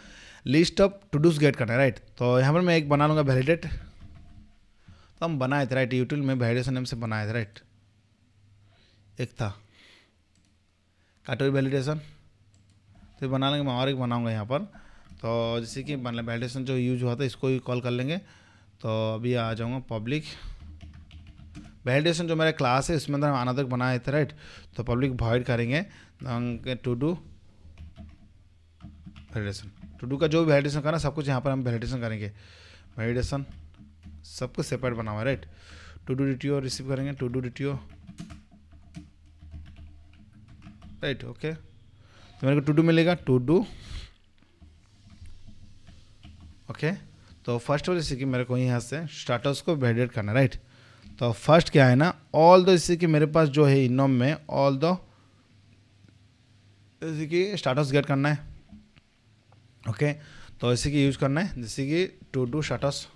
लिस्ट ऑफ टू डूज गेट करना है, राइट। तो यहाँ पर मैं एक बना लूँगा वैलिडेट, तो हम बनाए थे राइट, यूटिल में वैलिडेशन नेम से बनाए थे राइट। एक था कैटेगरी वैलिडेशन, तो बना लेंगे, मैं और एक बनाऊँगा यहाँ पर। तो जैसे कि वैलिडेशन जो यूज हुआ था इसको ही कॉल कर लेंगे। तो अभी आ जाऊँगा पब्लिक वैलिडेशन, जो मेरा क्लास है इसमें अंदर हम अनदर बनाए थे राइट। तो पब्लिक वॉइड करेंगे to do validation, to do का जो भी वैलिडेशन करना सब कुछ यहाँ पर हम वैलिडेशन करेंगे। वैलिडेशन सब कुछ सेपरेट बना हुआ है राइट। टू डू डिटियो रिसीव करेंगे, टू डू डिटियो राइट। ओके, तो मेरे को टू डू मिलेगा, टू डू। ओके, तो फर्स्ट ऑफ जैसे कि मेरे को यहाँ से स्टाटस को वैलिडेट करना राइट। तो फर्स्ट क्या है ना, ऑल दो, जैसे कि मेरे पास जो है इनोम में ऑल दो, जैसे कि स्टाटस गेट करना है। ओके, तो जैसे कि यूज़ करना है, जैसे कि टू डू स्टाटस,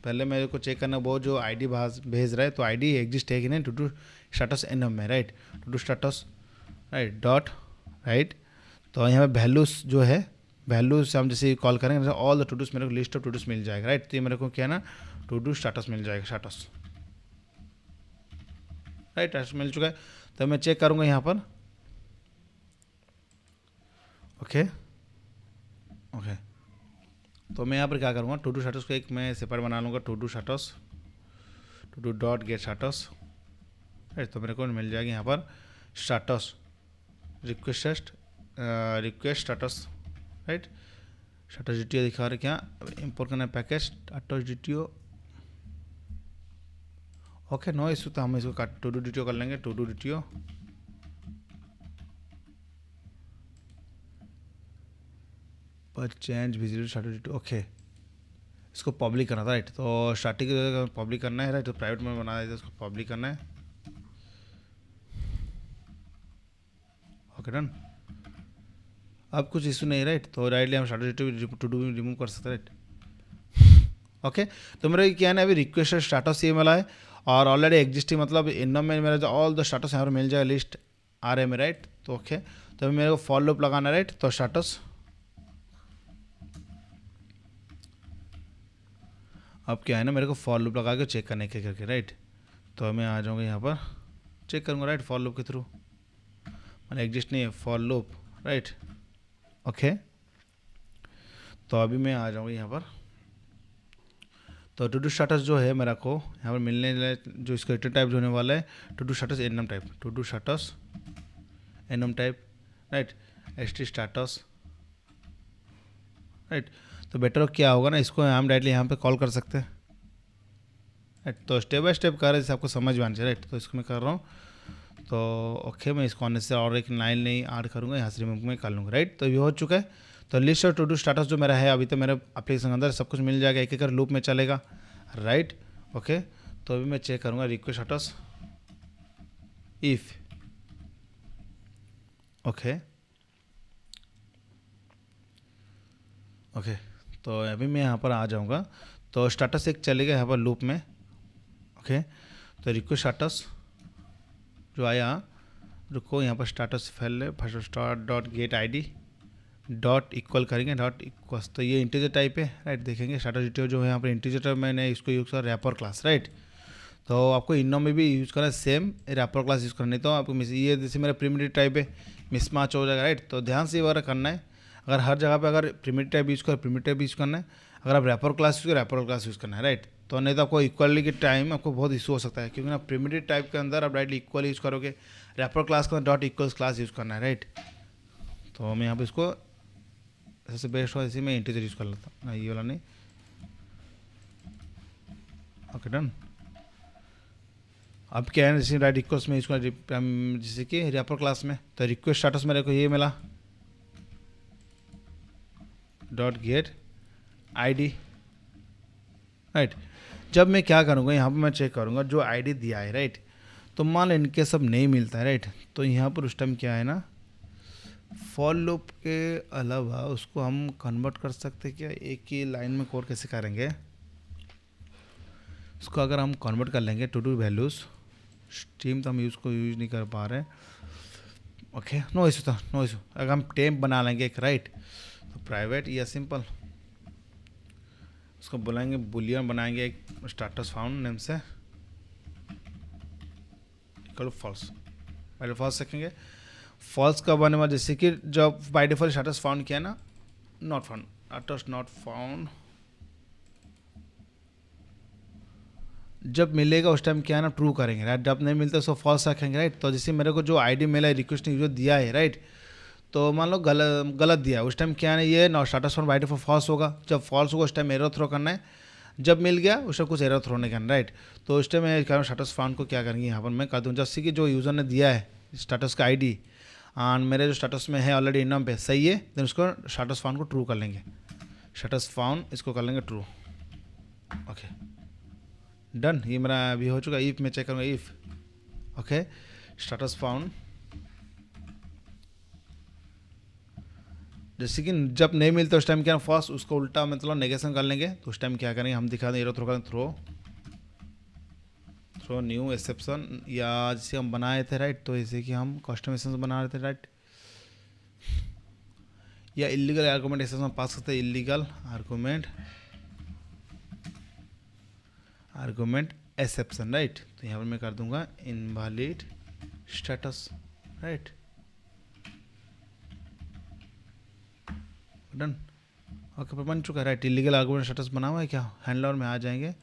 पहले मेरे को चेक करना वो जो आईडी भेज रहा है तो आईडी एग्जिस्ट है कि नहीं, टू डू स्टाटस इनोम में right. To do status right dot right. तो यहाँ पे वैल्यूज जो है, वैल्यूज से हम जैसे कॉल करेंगे जैसे ऑल द टू डूज, मेरे को लिस्ट ऑफ टू डूज मिल जाएगा राइट। तो ये मेरे को क्या है ना, टू डू स्टाटस मिल जाएगा, स्टाटस राइट, स्टाटस मिल चुका है। तो मैं चेक करूँगा यहाँ पर। ओके ओके, तो मैं यहाँ पर क्या करूँगा, टू डू स्टाटस को एक मैं सेपरेट बना लूँगा, to do status, to do dot get status right. तो मेरे को मिल जाएगी यहाँ पर status request status right. Status DTO दिखा रहे, क्या इंपोर्ट करना है package status DTO. Okay, no issue, तो हम इसको टू डू डिटियो कर लेंगे, टू डू डिटियो पर change visit status DTO. Okay, इसको पब्लिक करना था राइट। तो स्टार्टिंग पब्लिक करना है राइट, तो प्राइवेट में बना देते, इसको पब्लिक करना है। ओके डन, अब कुछ इशू नहीं राइट। तो राइटली हम स्टाटस टू डू रिमूव कर सकते हैं राइट। ओके, तो मेरा क्या है ना, अभी रिक्वेस्ट स्टाटस ये मिला है और ऑलरेडी एग्जिस्टिंग, मतलब इनम में मेरा जो ऑल द स्टाटस यहाँ पर मिल जाएगा, लिस्ट आ रहे में राइट। तो ओके, तो अभी मेरे को फॉर लूप लगाना है राइट। तो स्टाटस, अब क्या है ना, मेरे को फॉर लूप लगा के चेक करने के करके राइट। तो मैं आ जाऊँगा यहाँ पर, चेक करूँगा राइट, फॉर लूप के थ्रू, मैंने एग्जिस्ट नहीं है फॉर लूप राइट। ओके, तो अभी मैं आ जाऊँगा यहाँ पर। तो टू डू स्टाटस जो है मेरा को यहाँ पर मिलने, जो इसका रिटर्न टाइप जो होने वाला है, to do status enum type, to do status enum type right, S status right. तो बेटर क्या होगा ना, इसको हम डायरेक्टली यहाँ पे कॉल कर सकते हैं राइट। तो स्टेप बाय स्टेप कर रहे हैं जैसे आपको समझ में आना चाहिए राइट। तो इसको मैं कर रहा हूँ। तो ओके, मैं इसको आने से और एक लाइन नहीं ऐड करूँगा, यहाँ से रिमूव में कर लूँगा राइट। तो ये हो चुका है। तो लिस्ट और टू डू स्टाटस जो मेरा है अभी तो मेरे एप्लीकेशन के अंदर सब कुछ मिल जाएगा, एक एक लूप में चलेगा राइट। ओके, तो अभी मैं चेक करूँगा request status if. Okay okay, तो अभी मैं यहाँ पर आ जाऊँगा। तो स्टाटस एक चलेगा यहाँ पर लूप में। ओके, तो रिक्वेस्ट स्टाटस जो आया, रुको यहाँ पर स्टाटस फैल first start dot gate ID dot equal करेंगे, डॉट इक्वल, तो ये इंटीजर टाइप है राइट। देखेंगे स्टाटस डिटेल जो है यहाँ पर इंटीजर टाइप, मैंने इसको यूज़ करा रैपर क्लास राइट। तो आपको इनो में भी यूज़ करना है सेम रैपर क्लास यूज़ करनी, तो आपको ये जैसे मेरा प्रिमिटिव टाइप है, मिसमैच हो जाएगा राइट। तो ध्यान से ये वगैरह करना है, अगर हर जगह पे अगर प्रिमिटिव टाइप यूज़ करो प्रिमिटिव टाइप यूज़ करना है, अगर आप रैपर क्लास यूज़ करो रैपर क्लास यूज़ करना है राइट। तो नहीं तो आपको इक्वली के टाइम आपको बहुत इशू हो सकता है, क्योंकि ना प्रिमिटिव टाइप के अंदर आप डायरेक्टली इक्वल यूज़ करोगे, रैपर क्लास के अंदर डॉट इक्वल्स क्लास यूज़ करना है राइट। तो मैं यहाँ पर इसको सबसे बेस्ट हो इसी में इंटीजर यूज़ कर लेता हूँ, ये वाला नहीं। ओके डन, अब क्या है जैसे राइट इक्वल्स में इसको जैसे कि रैपर क्लास में, तो रिक्वेस्ट स्टाटस मेरे को ये मिला डॉट गेट आईडी राइट। जब मैं क्या करूँगा यहाँ पर मैं चेक करूँगा जो आईडी दिया है राइट। तो मान लो इनके सब नहीं मिलता है राइट। तो यहाँ पर उस टाइम क्या है ना, फॉर लूप के अलावा उसको हम कन्वर्ट कर सकते हैं क्या, एक ही लाइन में कोड कैसे करेंगे इसको, अगर हम कन्वर्ट कर लेंगे टू डू वैल्यूज़ स्ट्रीम, तो हम उसको यूज नहीं कर पा रहे। ओके, नो इशू था, नो इशू। अगर हम टेम्प बना लेंगे एक राइट, तो प्राइवेट या सिंपल उसको बुलाएंगे, बुलियन बनाएंगे एक स्टेटस फाउंड नेम से इक्वल फॉल्स। पहले फॉल्स रखेंगे। फॉल्स कब आने वाला, जैसे कि जब बाय डिफॉल्ट स्टेटस फाउंड किया ना, not found, status not found, जब मिलेगा उस टाइम क्या है ना ट्रू करेंगे, राइट। जब नहीं मिलता उसको फॉल्स रखेंगे, राइट। तो जैसे मेरे को जो आईडी मेल है रिक्वेस्ट ने जो दिया है, राइट, तो मान लो गलत दिया, उस टाइम क्या है ना ये not status found by default false होगा। जब फॉल्स होगा उस टाइम एरर थ्रो करना है, जब मिल गया उस टाइम कुछ एरर थ्रो नहीं करना, राइट। तो उस टाइम मैं कह रहा हूँ स्टेटस फाउंड को क्या करेंगे यहाँ पर मैं कर दूँ, जैसे कि जो यूज़र ने दिया है स्टेटस का आईडी और मेरे जो स्टेटस में है ऑलरेडी इनम पे सही है, देन उसको स्टेटस फाउंड को ट्रू कर लेंगे। स्टेटस फाउंड इसको कर लेंगे ट्रू। ओके डन, ये मेरा अभी हो चुका। इफ़ में चेक करूँगा, इफ़ ओके स्टेटस फाउंड, जैसे कि जब नहीं मिलता उस टाइम क्या फर्स्ट उसको उल्टा मतलब नेगेशन कर लेंगे। तो उस टाइम क्या करेंगे हम दिखा दें, एरर थ्रो करें, थ्रो न्यू एक्सेप्शन, या जैसे हम बनाए थे, राइट। तो जैसे कि हम कस्टमाइजेशन बना रहे थे, राइट, या इलीगल आर्गूमेंट एक्सेप्शन पास करते हैं, इलीगल आर्गूमेंट एक्सेप्शन, राइट। तो यहाँ पर मैं कर दूंगा invalid status, right, done. Okay पर बन चुका है, राइट। इलीगल आर्गूमेंट स्टेटस बना हुआ है क्या, हैंडलर में आ जाएंगे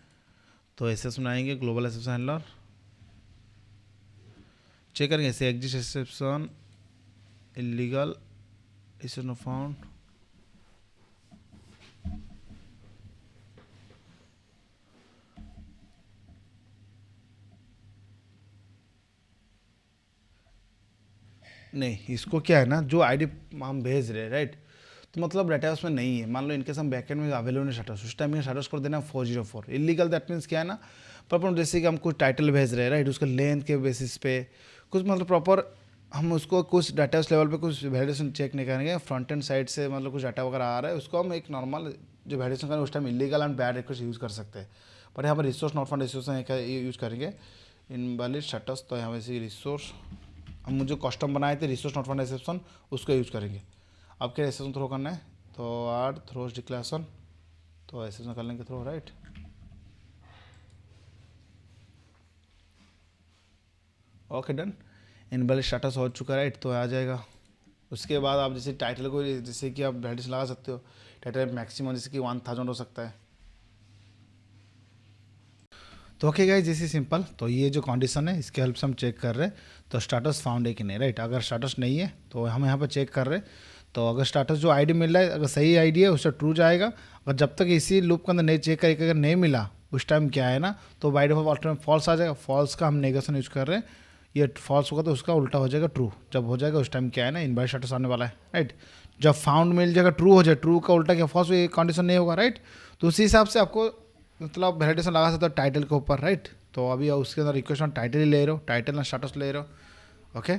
तो एक्सेप्शन बनाएंगे, ग्लोबल एक्सेप्शन हैंडलर चेक करेंगे, ऐसे exist exception illegal is not found, नहीं इसको क्या है ना जो आईडी हम भेज रहे हैं, राइट, तो मतलब डाटा उसमें नहीं है। मान लो इनकेस हम बैकएंड में अवेलेबल नहीं स्टेटस, उस टाइम में स्टेटस कर देना 404 इलीगल। दैट मीन्स क्या है ना प्रॉपर, जैसे कि हम कुछ टाइटल भेज रहे हैं, राइट, उसका लेंथ के बेसिस पे कुछ मतलब प्रॉपर हम उसको कुछ डाटा उस लेवल पे कुछ वैलिडेशन चेक नहीं करेंगे, फ्रंट एंड साइड से मतलब कुछ डाटा वगैरह आ रहा है उसको हम एक नॉर्मल जो वैलिडेशन करेंगे उस time illegal and bad request use कर सकते हैं। पर यहाँ पर resource not found resource use करेंगे इनवैलिड स्टेटस। तो यहाँ पर रिसोर्स हम जो कस्टम बनाए थे रिसोर्स नॉट फाउंड एक्सेप्शन उसको यूज़ करेंगे। अब क्या एक्सेप्शन थ्रो करना है, तो आर थ्रोज डिक्लेरेशन, तो एक्सेप्शन कर लेंगे throw, right. Okay done, invalid status हो चुका है, राइट। तो आ जाएगा। उसके बाद आप जैसे टाइटल को जैसे कि आप वैलिडेशन लगा सकते हो, टाइटल मैक्सिमम जैसे कि 1000 हो सकता है। तो ओके गाइस, जैसे सिंपल। तो ये जो कंडीशन है इसके हेल्प से हम चेक कर रहे हैं तो स्टेटस फाउंड है कि नहीं, राइट। अगर स्टेटस नहीं है तो हम यहाँ पर चेक कर रहे हैं, तो अगर स्टेटस जो आईडी मिल रहा है अगर सही आईडी है उससे ट्रू जाएगा। और जब तक इसी लूप के अंदर नहीं चेक करेगा, अगर नहीं मिला उस टाइम क्या है ना तो बाय डिफॉल्ट फॉल्स आ जाएगा। फॉल्स का हम नेगेशन यूज कर रहे हैं, ये फॉल्स होगा तो उसका उल्टा हो जाएगा ट्रू। जब हो जाएगा उस टाइम क्या है ना इनवैलिड स्टेटस आने वाला है, राइट। जब फाउंड मिल जाएगा ट्रू हो जाए, ट्रू का उल्टा क्या फॉल्स, ये कंडीशन नहीं होगा, राइट। तो उसी हिसाब से आपको मतलब वैलिडेशन लगा सकते हो टाइटल के ऊपर, राइट। तो अभी उसके अंदर रिक्वेस्ट टाइटल ही ले रहे हो, टाइटल ना स्टेटस ले रहे हो, ओके।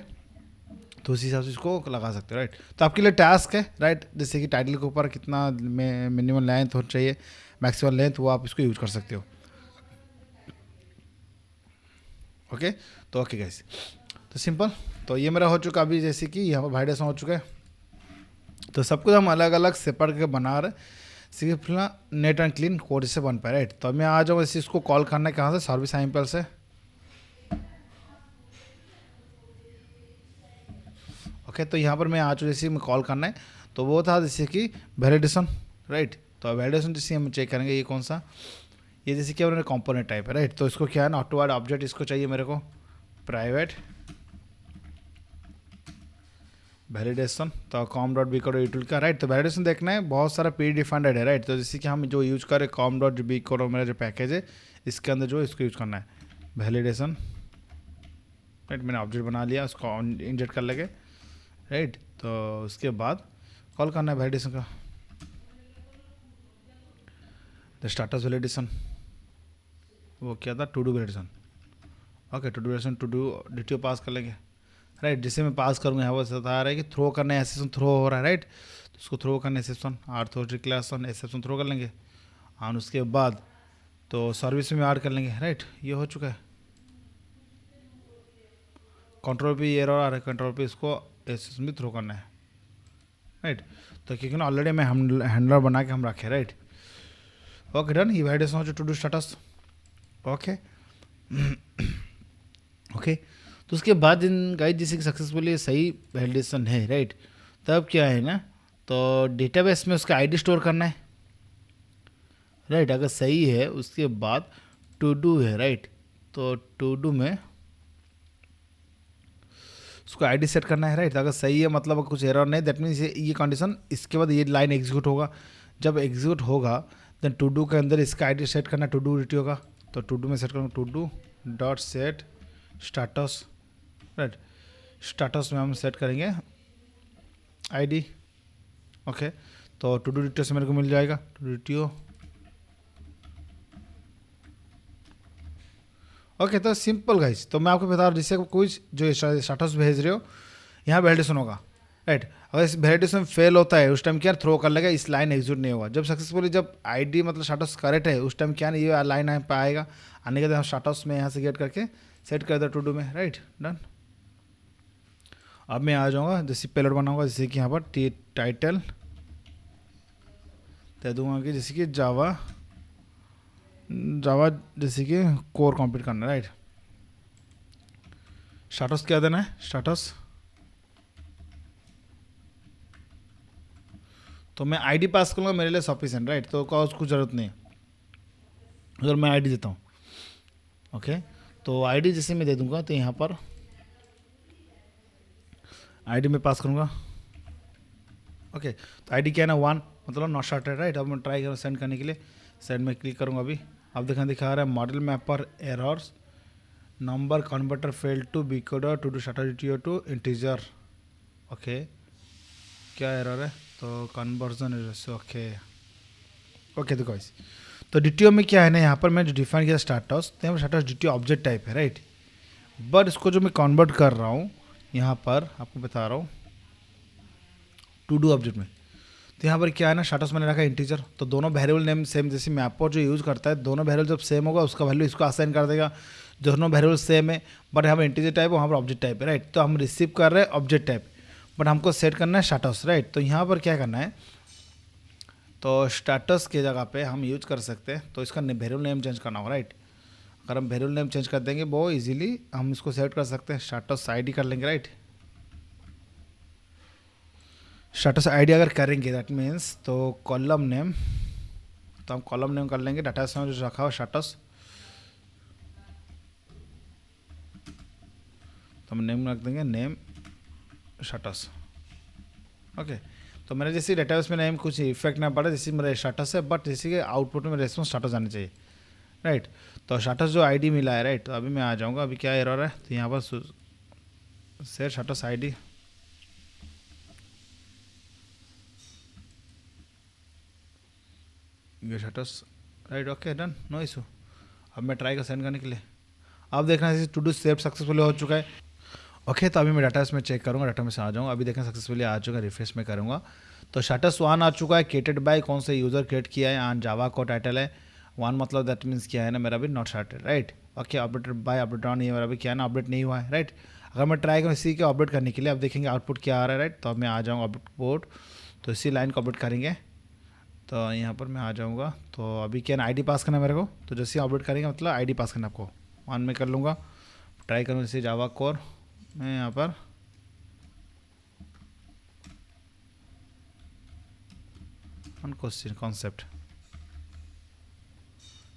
तो उसी हिसाब से इसको लगा सकते हो, राइट। तो आपके लिए टास्क है, राइट, जैसे कि टाइटल के ऊपर कितना मिनिमम लेंथ हो चाहिए, मैक्सिमम लेंथ, वो आप इसको यूज कर सकते हो, ओके। तो ओके गाइस, तो सिंपल। तो ये मेरा हो चुका अभी, जैसे कि यहाँ पर वैलिडेशन हो चुका है। तो सब कुछ हम अलग अलग सेपरेट करके बना रहे, सिर्फ ना नेट एंड क्लीन कोड से बन पाए, राइट। तो मैं आ जाऊँ इस इसको कॉल करना है कहाँ से, सर्विस एम्पल से, ओके। तो यहाँ पर मैं आ चुका, जैसे मैं कॉल करना है तो वो था जैसे कि वैलिडेशन, राइट। तो वैलिडेशन जैसे हम चेक करेंगे ये कौन सा, ये जैसे कि उन्होंने कंपोनेंट टाइप है, राइट। तो इसको क्या है ना ऑटो ऐड ऑब्जेक्ट इसको चाहिए मेरे को, प्राइवेट वैलिडेशन, तो कॉम डॉट बी करो यूटिल का, राइट। तो वैलिडेशन देखना है बहुत सारा पी डिफाइंड है, राइट। तो जैसे कि हम जो यूज करें कॉम डॉट बी करो मेरा जो पैकेज है इसके अंदर जो इसको यूज करना है वैलिडेशन, राइट। मैंने ऑब्जेक्ट बना लिया, उसको इंजेक्ट कर लेंगे, राइट। तो उसके बाद कॉल करना है वैलिडेशन का, द स्टेटस वैलिडेशन, वो क्या था to do validation, okay. To do validation to do detail pass कर लेंगे, राइट। जिसे मैं पास करूँगा यहाँ पर बता रहा है कि थ्रो करना है, एक्सेप्शन थ्रो हो रहा है, राइट। तो उसको थ्रो करना है exception, or throw declaration exception throw कर लेंगे। और उसके बाद तो सर्विस में ऐड कर लेंगे, राइट। ये हो चुका है। कंट्रोल पे एरर आ रहा है, कंट्रोल पे इसको एक्सेप्शन भी थ्रो करना है, राइट। तो क्योंकि ना ऑलरेडी मैं हैंडलर बना के हम रखे, राइट। ओके डन, ये वैलिडेशन हो जो to do status. Okay okay. तो उसके बाद इन गाइस जैसे कि सक्सेसफुली सही वैलिडेशन है, राइट, तब क्या है ना, तो डेटाबेस में उसका आईडी स्टोर करना है, राइट। अगर सही है उसके बाद टू डू है, राइट, तो टू डू में उसको आईडी सेट करना है, राइट। अगर सही है मतलब कुछ एरर नहीं, दैट मीन्स ये कंडीशन, इसके बाद ये लाइन एग्जीक्यूट होगा। जब एग्जीक्यूट होगा देन टू डू के अंदर इसका आईडी सेट करना, टू डू रीटी होगा। तो टू डू में सेट करूँगा to do dot set status, right. Status में हम सेट करेंगे आईडी। ओके, तो टू डू रीटियो से मेरे को मिल जाएगा टू डू रीटियो। ओके, तो सिंपल गाइस, तो मैं आपको बता रहा हूँ जिससे कोई जो स्टाटस भेज रहे हो यहाँ वैलिडेशन होगा, राइट। अगर इस वैलिडेशन फेल होता है उस टाइम क्या थ्रो कर लेगा, इस लाइन एग्जीक्यूट नहीं होगा। जब सक्सेसफुली जब आईडी मतलब स्टाटस करेक्ट है उस टाइम क्या नहीं, ये लाइन यहाँ पे आएगा। आने के बाद हम स्टाटस में यहाँ से गेट करके सेट कर दे टू डू में, राइट, डन। अब मैं आ जाऊँगा, जैसे पेलोड बनाऊँगा, जैसे कि यहाँ पर टाइटल दे दूँगा कि जैसे कि जावा जैसे कि कोर कंप्लीट करना है, राइट। स्टाटस क्या देना है, स्टाटस तो मैं आईडी पास करूँगा, मेरे लिए सफिशिएंट, राइट। तो का उसको ज़रूरत नहीं अगर मैं आईडी देता हूँ। ओके, तो आईडी जैसे मैं दे दूँगा तो यहाँ पर आईडी में पास करूँगा। ओके, तो आईडी क्या है ना 1, मतलब नॉट स्टार्टेड, राइट। अब मैं ट्राई करूँ सेंड करने के लिए, सेंड में क्लिक करूँगा। अभी अब दिखा रहा है model mapper errors, number converter fail to decoder to do starter to integer. Okay, क्या एरर है, तो कन्वर्जन एरर। ओके ओके, देखो गाइस, तो डीटीओ में क्या है ना, यहाँ पर मैं जो डिफाइन किया स्टाटस, तो यहाँ स्टाटस डीटीओ ऑब्जेक्ट टाइप है, राइट। बट इसको जो मैं कन्वर्ट कर रहा हूँ यहाँ पर आपको बता रहा हूँ टू डू ऑब्जेक्ट में, तो यहाँ पर क्या है ना, स्टाटस मैंने रखा है इंटीजर। तो दोनों वेरिएबल नेम सेम, जैसे मैपर जो यूज़ करता है दोनों वेरिएबल जब सेम होगा उसका वैल्यू इसको असाइन कर देगा। दोनों वेरिएबल सेम है बट यहाँ पर इंटीजर टाइप है, वहाँ पर ऑब्जेक्ट टाइप है, राइट। तो हम रिसीव कर रहे हैं ऑब्जेक्ट टाइप, बट हमको सेट करना है स्टाटस, राइट। तो यहाँ पर क्या करना है, तो स्टाटस के जगह पे हम यूज कर सकते हैं, तो इसका वेरिएबल नेम चेंज करना होगा, राइट। अगर हम वेरिएबल नेम चेंज कर देंगे बहुत इजीली हम इसको सेट कर सकते हैं, स्टाटस आईडी कर लेंगे, राइट। स्टाटस आईडी अगर करेंगे दैट मीन्स तो कॉलम नेम, तो हम कॉलम नेम कर लेंगे डाटा में जो रखा हो स्टाटस, तो हम नेम रख देंगे नेम स्टाटस। ओके, तो मेरे जैसे डेटाबेस में नेम कुछ इफेक्ट ना पड़े, जैसे मेरा स्टाटस है बट जैसे कि आउटपुट में रेस्पॉन्स स्टाटस आनी चाहिए, राइट। तो स्टाटस जो आईडी मिला है, राइट। तो अभी मैं आ जाऊँगा, अभी क्या एरर है, तो यहाँ पर शेयर स्टाटस आईडी, ये status, right. Okay done, no issue. अब मैं ट्राई कर सेंड करने के लिए, अब देखना जैसे टू डू सेव सक्सेसफुली हो चुका है। ओके, तो अभी मैं डाटा में चेक करूँगा, डाटा में से आ जाऊँगा। अभी देखें सक्सेसफुली आ चुका है, रिफ्रेश में करूँगा तो स्टाटस 1 आ चुका है, क्रिएटेड बाय कौन से यूज़र क्रिएट किया है, एंड जावा को टाइटल है 1, मतलब दैट मीन्स क्या है ना, मेरा भी not started, right. Okay, updated by update on, ये मेरा भी क्या है ना अपडेट नहीं हुआ है, राइट। अगर मैं ट्राई करूँ इसी के अपडेट करने के लिए, अब देखेंगे आउटपुट क्या आ रहा है, राइट। तो अब मैं आ जाऊँगा आउटपुट, तो इसी लाइन को अपडेट करेंगे। तो यहाँ पर मैं आ जाऊँगा, तो अभी क्या ना आईडी पास करना है मेरे को, तो जैसे अपडेट करेंगे मतलब आईडी पास करना आपको 1 में कर लूँगा। ट्राई करूँ जैसे जावा कोर, मैं यहाँ पर क्वेश्चन कॉन्सेप्ट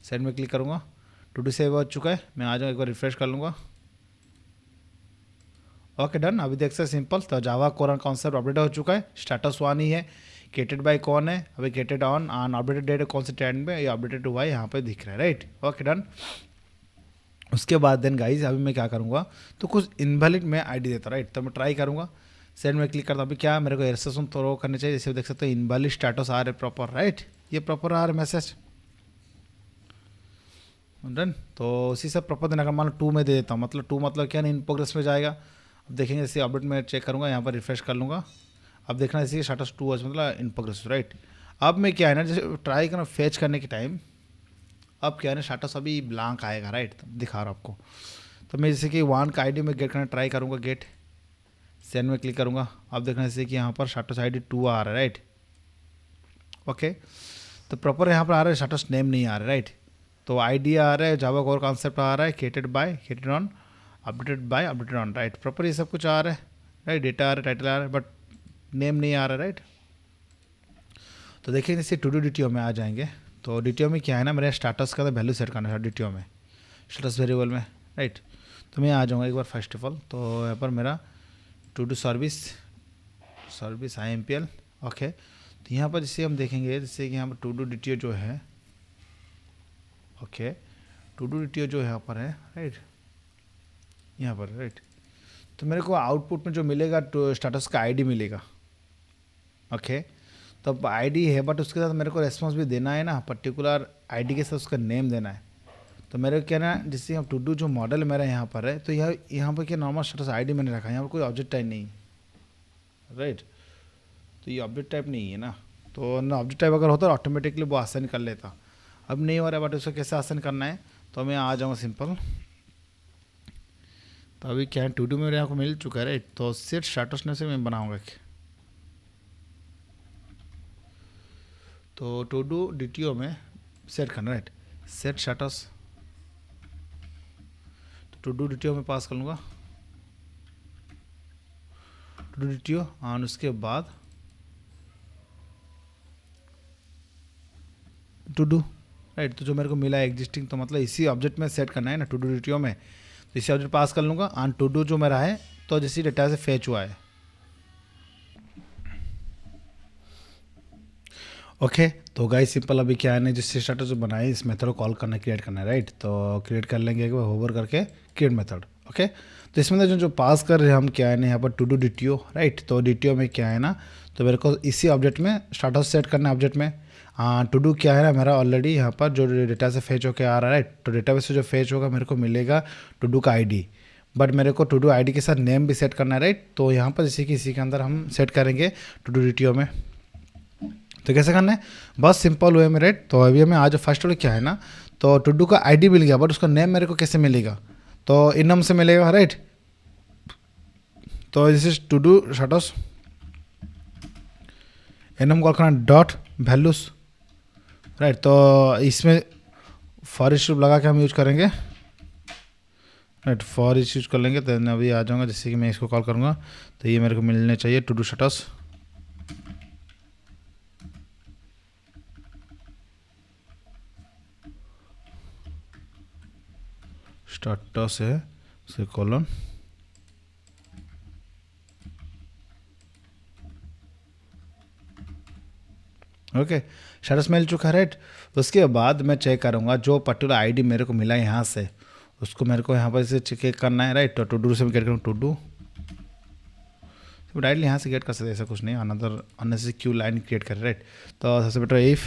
सेंड में क्लिक करूँगा, टू डू सेव हो चुका है। मैं आ जाऊँ, एक बार रिफ्रेश कर लूँगा। ओके डन, अभी देख सकते सिंपल, तो जावा कोर कॉन्सेप्ट अपडेट हो चुका है, स्टाटस 1 ही है, क्रिएटेड बाय कौन है, अभी क्रिएटेड ऑन अपडेटेड डेट कौन से टाइम में, ये अपडेटेड हुआ है यहाँ पे दिख रहा है, राइट। Okay done. उसके बाद देन गाइज अभी मैं क्या करूँगा, तो कुछ इनवैलिड में आईडी देता, राइट। तो मैं ट्राई करूँगा, सेंड में क्लिक करता हूँ। अभी क्या मेरे को एरर थ्रो करने चाहिए, जैसे देख सकते हो इनवैलिड स्टेटस आ रहे प्रॉपर, राइट। ये प्रॉपर आ रहा है मैसेज, डन। तो उसी से प्रॉपर देना का, मान लो 2 में दे देता हूँ, मतलब 2 मतलब क्या नहीं इन प्रोग्रेस में जाएगा। अब देखेंगे जैसे अपडेट में चेक करूँगा, यहाँ पर रिफ्रेश कर लूँगा। अब देखना जैसे स्टेटस 2 मतलब इन प्रोग्रेस, राइट। अब मैं क्या है ना, जैसे ट्राई करना फेच करने के टाइम, अब क्या है ना स्टेटस अभी ब्लैंक आएगा, राइट। दिखा रहा हूँ आपको। तो मैं जैसे कि 1 का आईडी में गेट करना ट्राई करूँगा, गेट सेंड में क्लिक करूँगा, आप देखना जैसे कि यहाँ पर स्टेटस ID 2 आ रहा है, राइट। ओके, तो प्रॉपर यहाँ पर आ रहा है, स्टेटस नेम नहीं आ रहा है, राइट। तो ID आ रहा है, जावा कोर कॉन्सेप्ट आ रहा है, created by, created on, updated by, updated on, right. Proper ये सब कुछ आ रहा है, राइट। डेटा आ रहा है, टाइटल आ रहा है, बट नेम नहीं आ रहा है, राइट। तो देखिए जैसे टू डू DTO में आ जाएंगे, तो DTO में क्या है ना, मेरे स्टेटस का वैल्यू सेट करना है DTO में, स्टेटस वेरिएबल में, राइट। तो मैं आ जाऊँगा एक बार फर्स्ट ऑफ ऑल, तो यहाँ पर मेरा to do service IMPL, okay. तो यहाँ पर जैसे हम देखेंगे, जैसे कि यहाँ पर टू डू DTO जो है, ओके, टू डू DTO जो यहाँ पर है, राइट, यहाँ पर, राइट। तो मेरे को आउटपुट में जो मिलेगा तो स्टेटस का ID मिलेगा, ओके। तो अब ID है, बट उसके साथ मेरे को रेस्पॉन्स भी देना है ना, पर्टिकुलर ID के साथ उसका नेम देना है। तो मेरे को क्या ना, जैसे हम टू डू जो मॉडल मेरा यहाँ पर है, तो यहाँ पर क्या नॉर्मल स्टेटस ID मैंने रखा है, यहाँ पर कोई ऑब्जेक्ट टाइप नहीं, राइट। तो ये ऑब्जेक्ट टाइप नहीं है ना, तो ना ऑब्जेक्ट टाइप अगर होता तो ऑटोमेटिकली वो आसान कर लेता, अब नहीं हो रहा है। बट उसको कैसे आसान करना है, तो मैं आ जाऊँगा सिंपल। तो अभी क्या है, टू डू मेरे यहाँ को मिल चुका है, राइट। तो सेट स्टेटस ने से मैं बनाऊँगा, तो टू डू DTO में सेट करना, right, set status, to do DTO में पास कर लूँगा टू डू DTO, और उसके बाद टू डू, राइट। तो जो मेरे को मिला है एग्जिस्टिंग, तो मतलब इसी ऑब्जेक्ट में सेट करना है ना टू डू DTO में, तो इसी ऑब्जेक्ट पास कर लूँगा, और टू डू जो मेरा है तो जिसी डेटा से फेच हुआ है, ओके। तो गाइस सिंपल अभी क्या है ना, जिससे स्टेटस जो बनाए इस मेथड को कॉल करना, क्रिएट करना है, राइट। तो क्रिएट कर लेंगे एक बार होवर करके क्रिएट मेथड, ओके। तो इसमें जो पास कर रहे हैं हम क्या है ना, यहाँ पर टू डू DTO, राइट। तो DTO में क्या है ना, तो मेरे को इसी ऑब्जेक्ट में स्टेटस सेट करना है ऑब्जेक्ट में। टू डू क्या है ना, मेरा ऑलरेडी यहाँ पर जो डेटा से फेच होकर आ रहा है, राइट। तो डेटाबेस से जो फेच होगा मेरे को मिलेगा टू डू का ID, बट मेरे को टू डू ID के साथ नेम भी सेट करना है, राइट। तो यहाँ पर जैसे कि इसी के अंदर हम सेट करेंगे टू डू DTO में। तो कैसे करना है, बहुत सिंपल वे में, राइट। तो अभी हमें आज फर्स्ट वाले क्या है ना, तो टू डू का ID मिल गया, बट उसका नेम मेरे को कैसे मिलेगा, तो इनम से मिलेगा, राइट। तो this is to do status, enum call करना डॉट वैल्यूज, राइट। तो इसमें फॉर इच लगा के हम यूज करेंगे, राइट। फॉर इच यूज कर लेंगे, तो अभी आ जाऊँगा, जैसे कि मैं इसको कॉल करूँगा तो ये मेरे को मिलने चाहिए टू डू स्टेटस, स्टेटस है से कॉलन, ओके। स्टेटस मिल चुका है, राइट। उसके बाद मैं चेक करूँगा जो पर्टिकुलर ID मेरे को मिला है यहाँ से, उसको मेरे को यहाँ पर से चेक करना है, राइट। तो टू डू से मैं गेट करूँ टू डू, तो डायरेक्टली यहाँ से गेट कर सकते, ऐसा कुछ नहीं, another unnecessary queue line create कर, राइट। तो सबसे better if,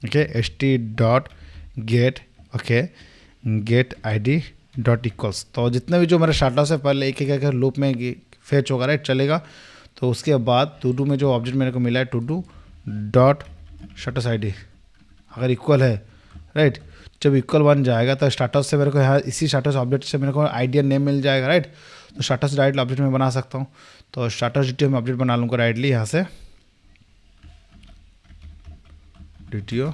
okay, st dot get, okay, get ID dot equals. तो जितने भी जो मेरा स्टेटस है पहले एक एक लूप में फेच होगा, राइट, चलेगा। तो उसके बाद टू डू में जो ऑब्जेक्ट मेरे को मिला है to do dot status ID अगर इक्वल है, राइट। जब इक्वल बन जाएगा तो स्टेटस से मेरे को यहाँ इसी स्टेटस ऑब्जेक्ट से मेरे को ID नेम मिल जाएगा, राइट। तो स्टेटस डायरेक्टली ऑब्जेक्ट में बना सकता हूँ, तो स्टेटस DTO में ऑब्जेक्ट बना लूँगा डायरेक्टली यहाँ से, DTO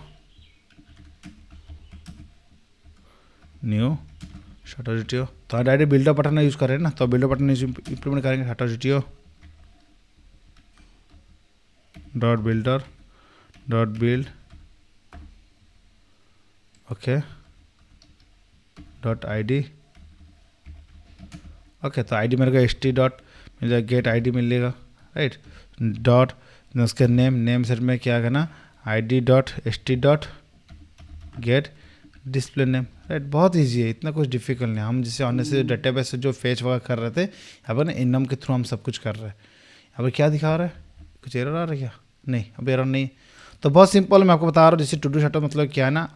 न्यू स्टेटस DTO। तो डायरेक्ट बिल्डर बटन यूज़ करें ना, तो बिल्डर बटन इम्प्लीमेंट करेंगे, status DTO dot builder dot build, okay, dot ID, okay. तो ID मेरे को st डॉट मिल जाएगा, गेट ID मिलेगा, राइट। डॉट उसके नेम सेट में क्या करना, ID dot st dot gate display name, right. बहुत इजी है, इतना कुछ डिफिकल्ट नहीं। हम जैसे ऑनर से डेटाबेस से जो फेच वगैरह कर रहे थे, यहाँ पर ना इनम के थ्रू हम सब कुछ कर रहे हैं। यहाँ पर क्या दिखा रहा है, कुछ एरर आ रहा है क्या, नहीं अब एरर नहीं। तो बहुत सिंपल मैं आपको बता रहा हूँ, जैसे टू डू स्टेटस मतलब क्या है ना,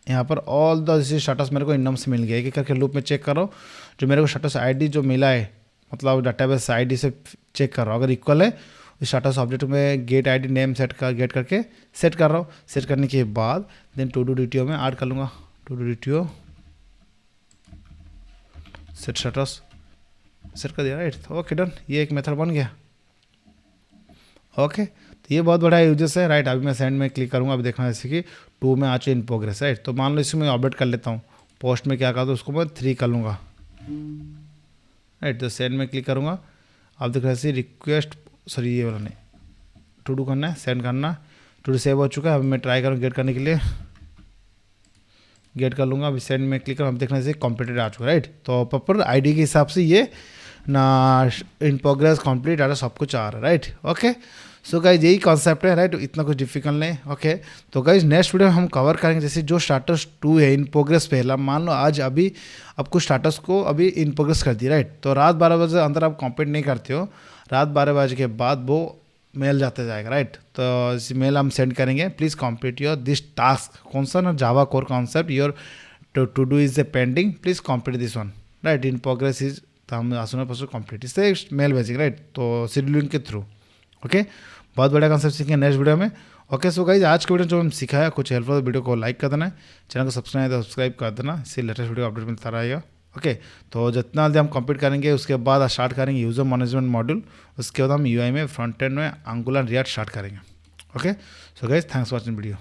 यहाँ पर ऑल द जैसे स्टेटस मेरे को इनम से मिल गया, एक करके लूप में चेक करो, जो मेरे को स्टेटस ID जो मिला है, मतलब डाटाबेस ID से चेक कर रहा हूँ, अगर इक्वल है स्टेटस ऑब्जेक्ट में गेट ID नेम सेट कर गेट करके सेट कर रहा हूँ। सेट करने के बाद देन टू डू DTO में ऐड कर लूँगा, to do DTO set status, set कर दिया राइट। ओके डन, ये एक मेथड बन गया। ओके तो ये बहुत बड़ा यूजेस है राइट। अभी मैं सेंड में क्लिक करूँगा, अभी देखना जैसे कि 2 में आ चुके इन प्रोग्रेस राइट। तो मान लो इसमें अपडेट कर लेता हूँ, पोस्ट में क्या कहा तो उसको मैं 3 कर लूँगा राइट। तो सेंड में क्लिक करूँगा, अब देख रहे रिक्वेस्ट, सॉरी ये वाला नहीं, टू डू करना है, सेंड करना, टू डू सेव हो चुका है। अब मैं ट्राई करूँ गेट करने के लिए, गेट कर लूँगा। अभी सेंड में क्लिक करूँ, अब देखना से कंप्लीटेड आ चुका है राइट। तो प्रॉपर आईडी के हिसाब से ये ना इन प्रोग्रेस कंप्लीट डाटा सब कुछ आ रहा है राइट। ओके सो गाइज यही कॉन्सेप्ट है राइट, इतना कुछ डिफिकल्ट नहीं। ओके तो गाइज नेक्स्ट वीडियो में हम कवर करेंगे जैसे जो स्टाटस 2 है इन प्रोग्रेस पहला, मान लो आज अभी आपको स्टाटस को अभी इन प्रोग्रेस कर दी राइट। तो रात 12 बजे अंदर आप कंप्लीट नहीं करते हो, रात 12 बजे के बाद वो मेल जाता जाएगा राइट। तो इस मेल हम सेंड करेंगे, please complete your this task, कौन सा ना Java core concept your to do is a pending, please complete this one right, in progress is, तो हम as soon as possible कंप्लीट, इससे मेल भेजेंगे राइट। तो शेड्यूलिंग के थ्रू। ओके बहुत बड़ा कॉन्सेप्ट सीखेंगे नेक्स्ट वीडियो में। ओके सो गाइज आज के वीडियो जो हम सिखाया कुछ हेल्पफुल, वीडियो को लाइक कर देना है, चैनल को सब्सक्राइब कर देना, इससे लेटेस्ट वीडियो अपडेट मिलता रहेगा। ओके तो जितना जल्दी हम कंप्लीट करेंगे उसके बाद स्टार्ट करेंगे यूजर मैनेजमेंट मॉड्यूल, उसके बाद हम यूआई में फ्रंट एंड में एंगुलर रिएक्ट स्टार्ट करेंगे। Okay so guys thanks for watching video.